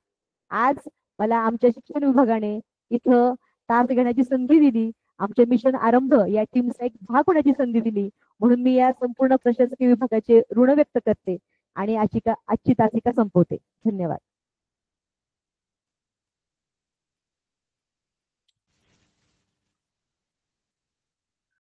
आज मला आमच्या शिक्षण विभागाने इथं तास घेण्याची संधी दिली, आमचे मिशन आरंभ या टीमचा एक भाग होण्याची संधी दिली, म्हणून मी या संपूर्ण प्रशासकीय विभागाचे ऋण व्यक्त करते आणि आजची तासिका संपवते. धन्यवाद.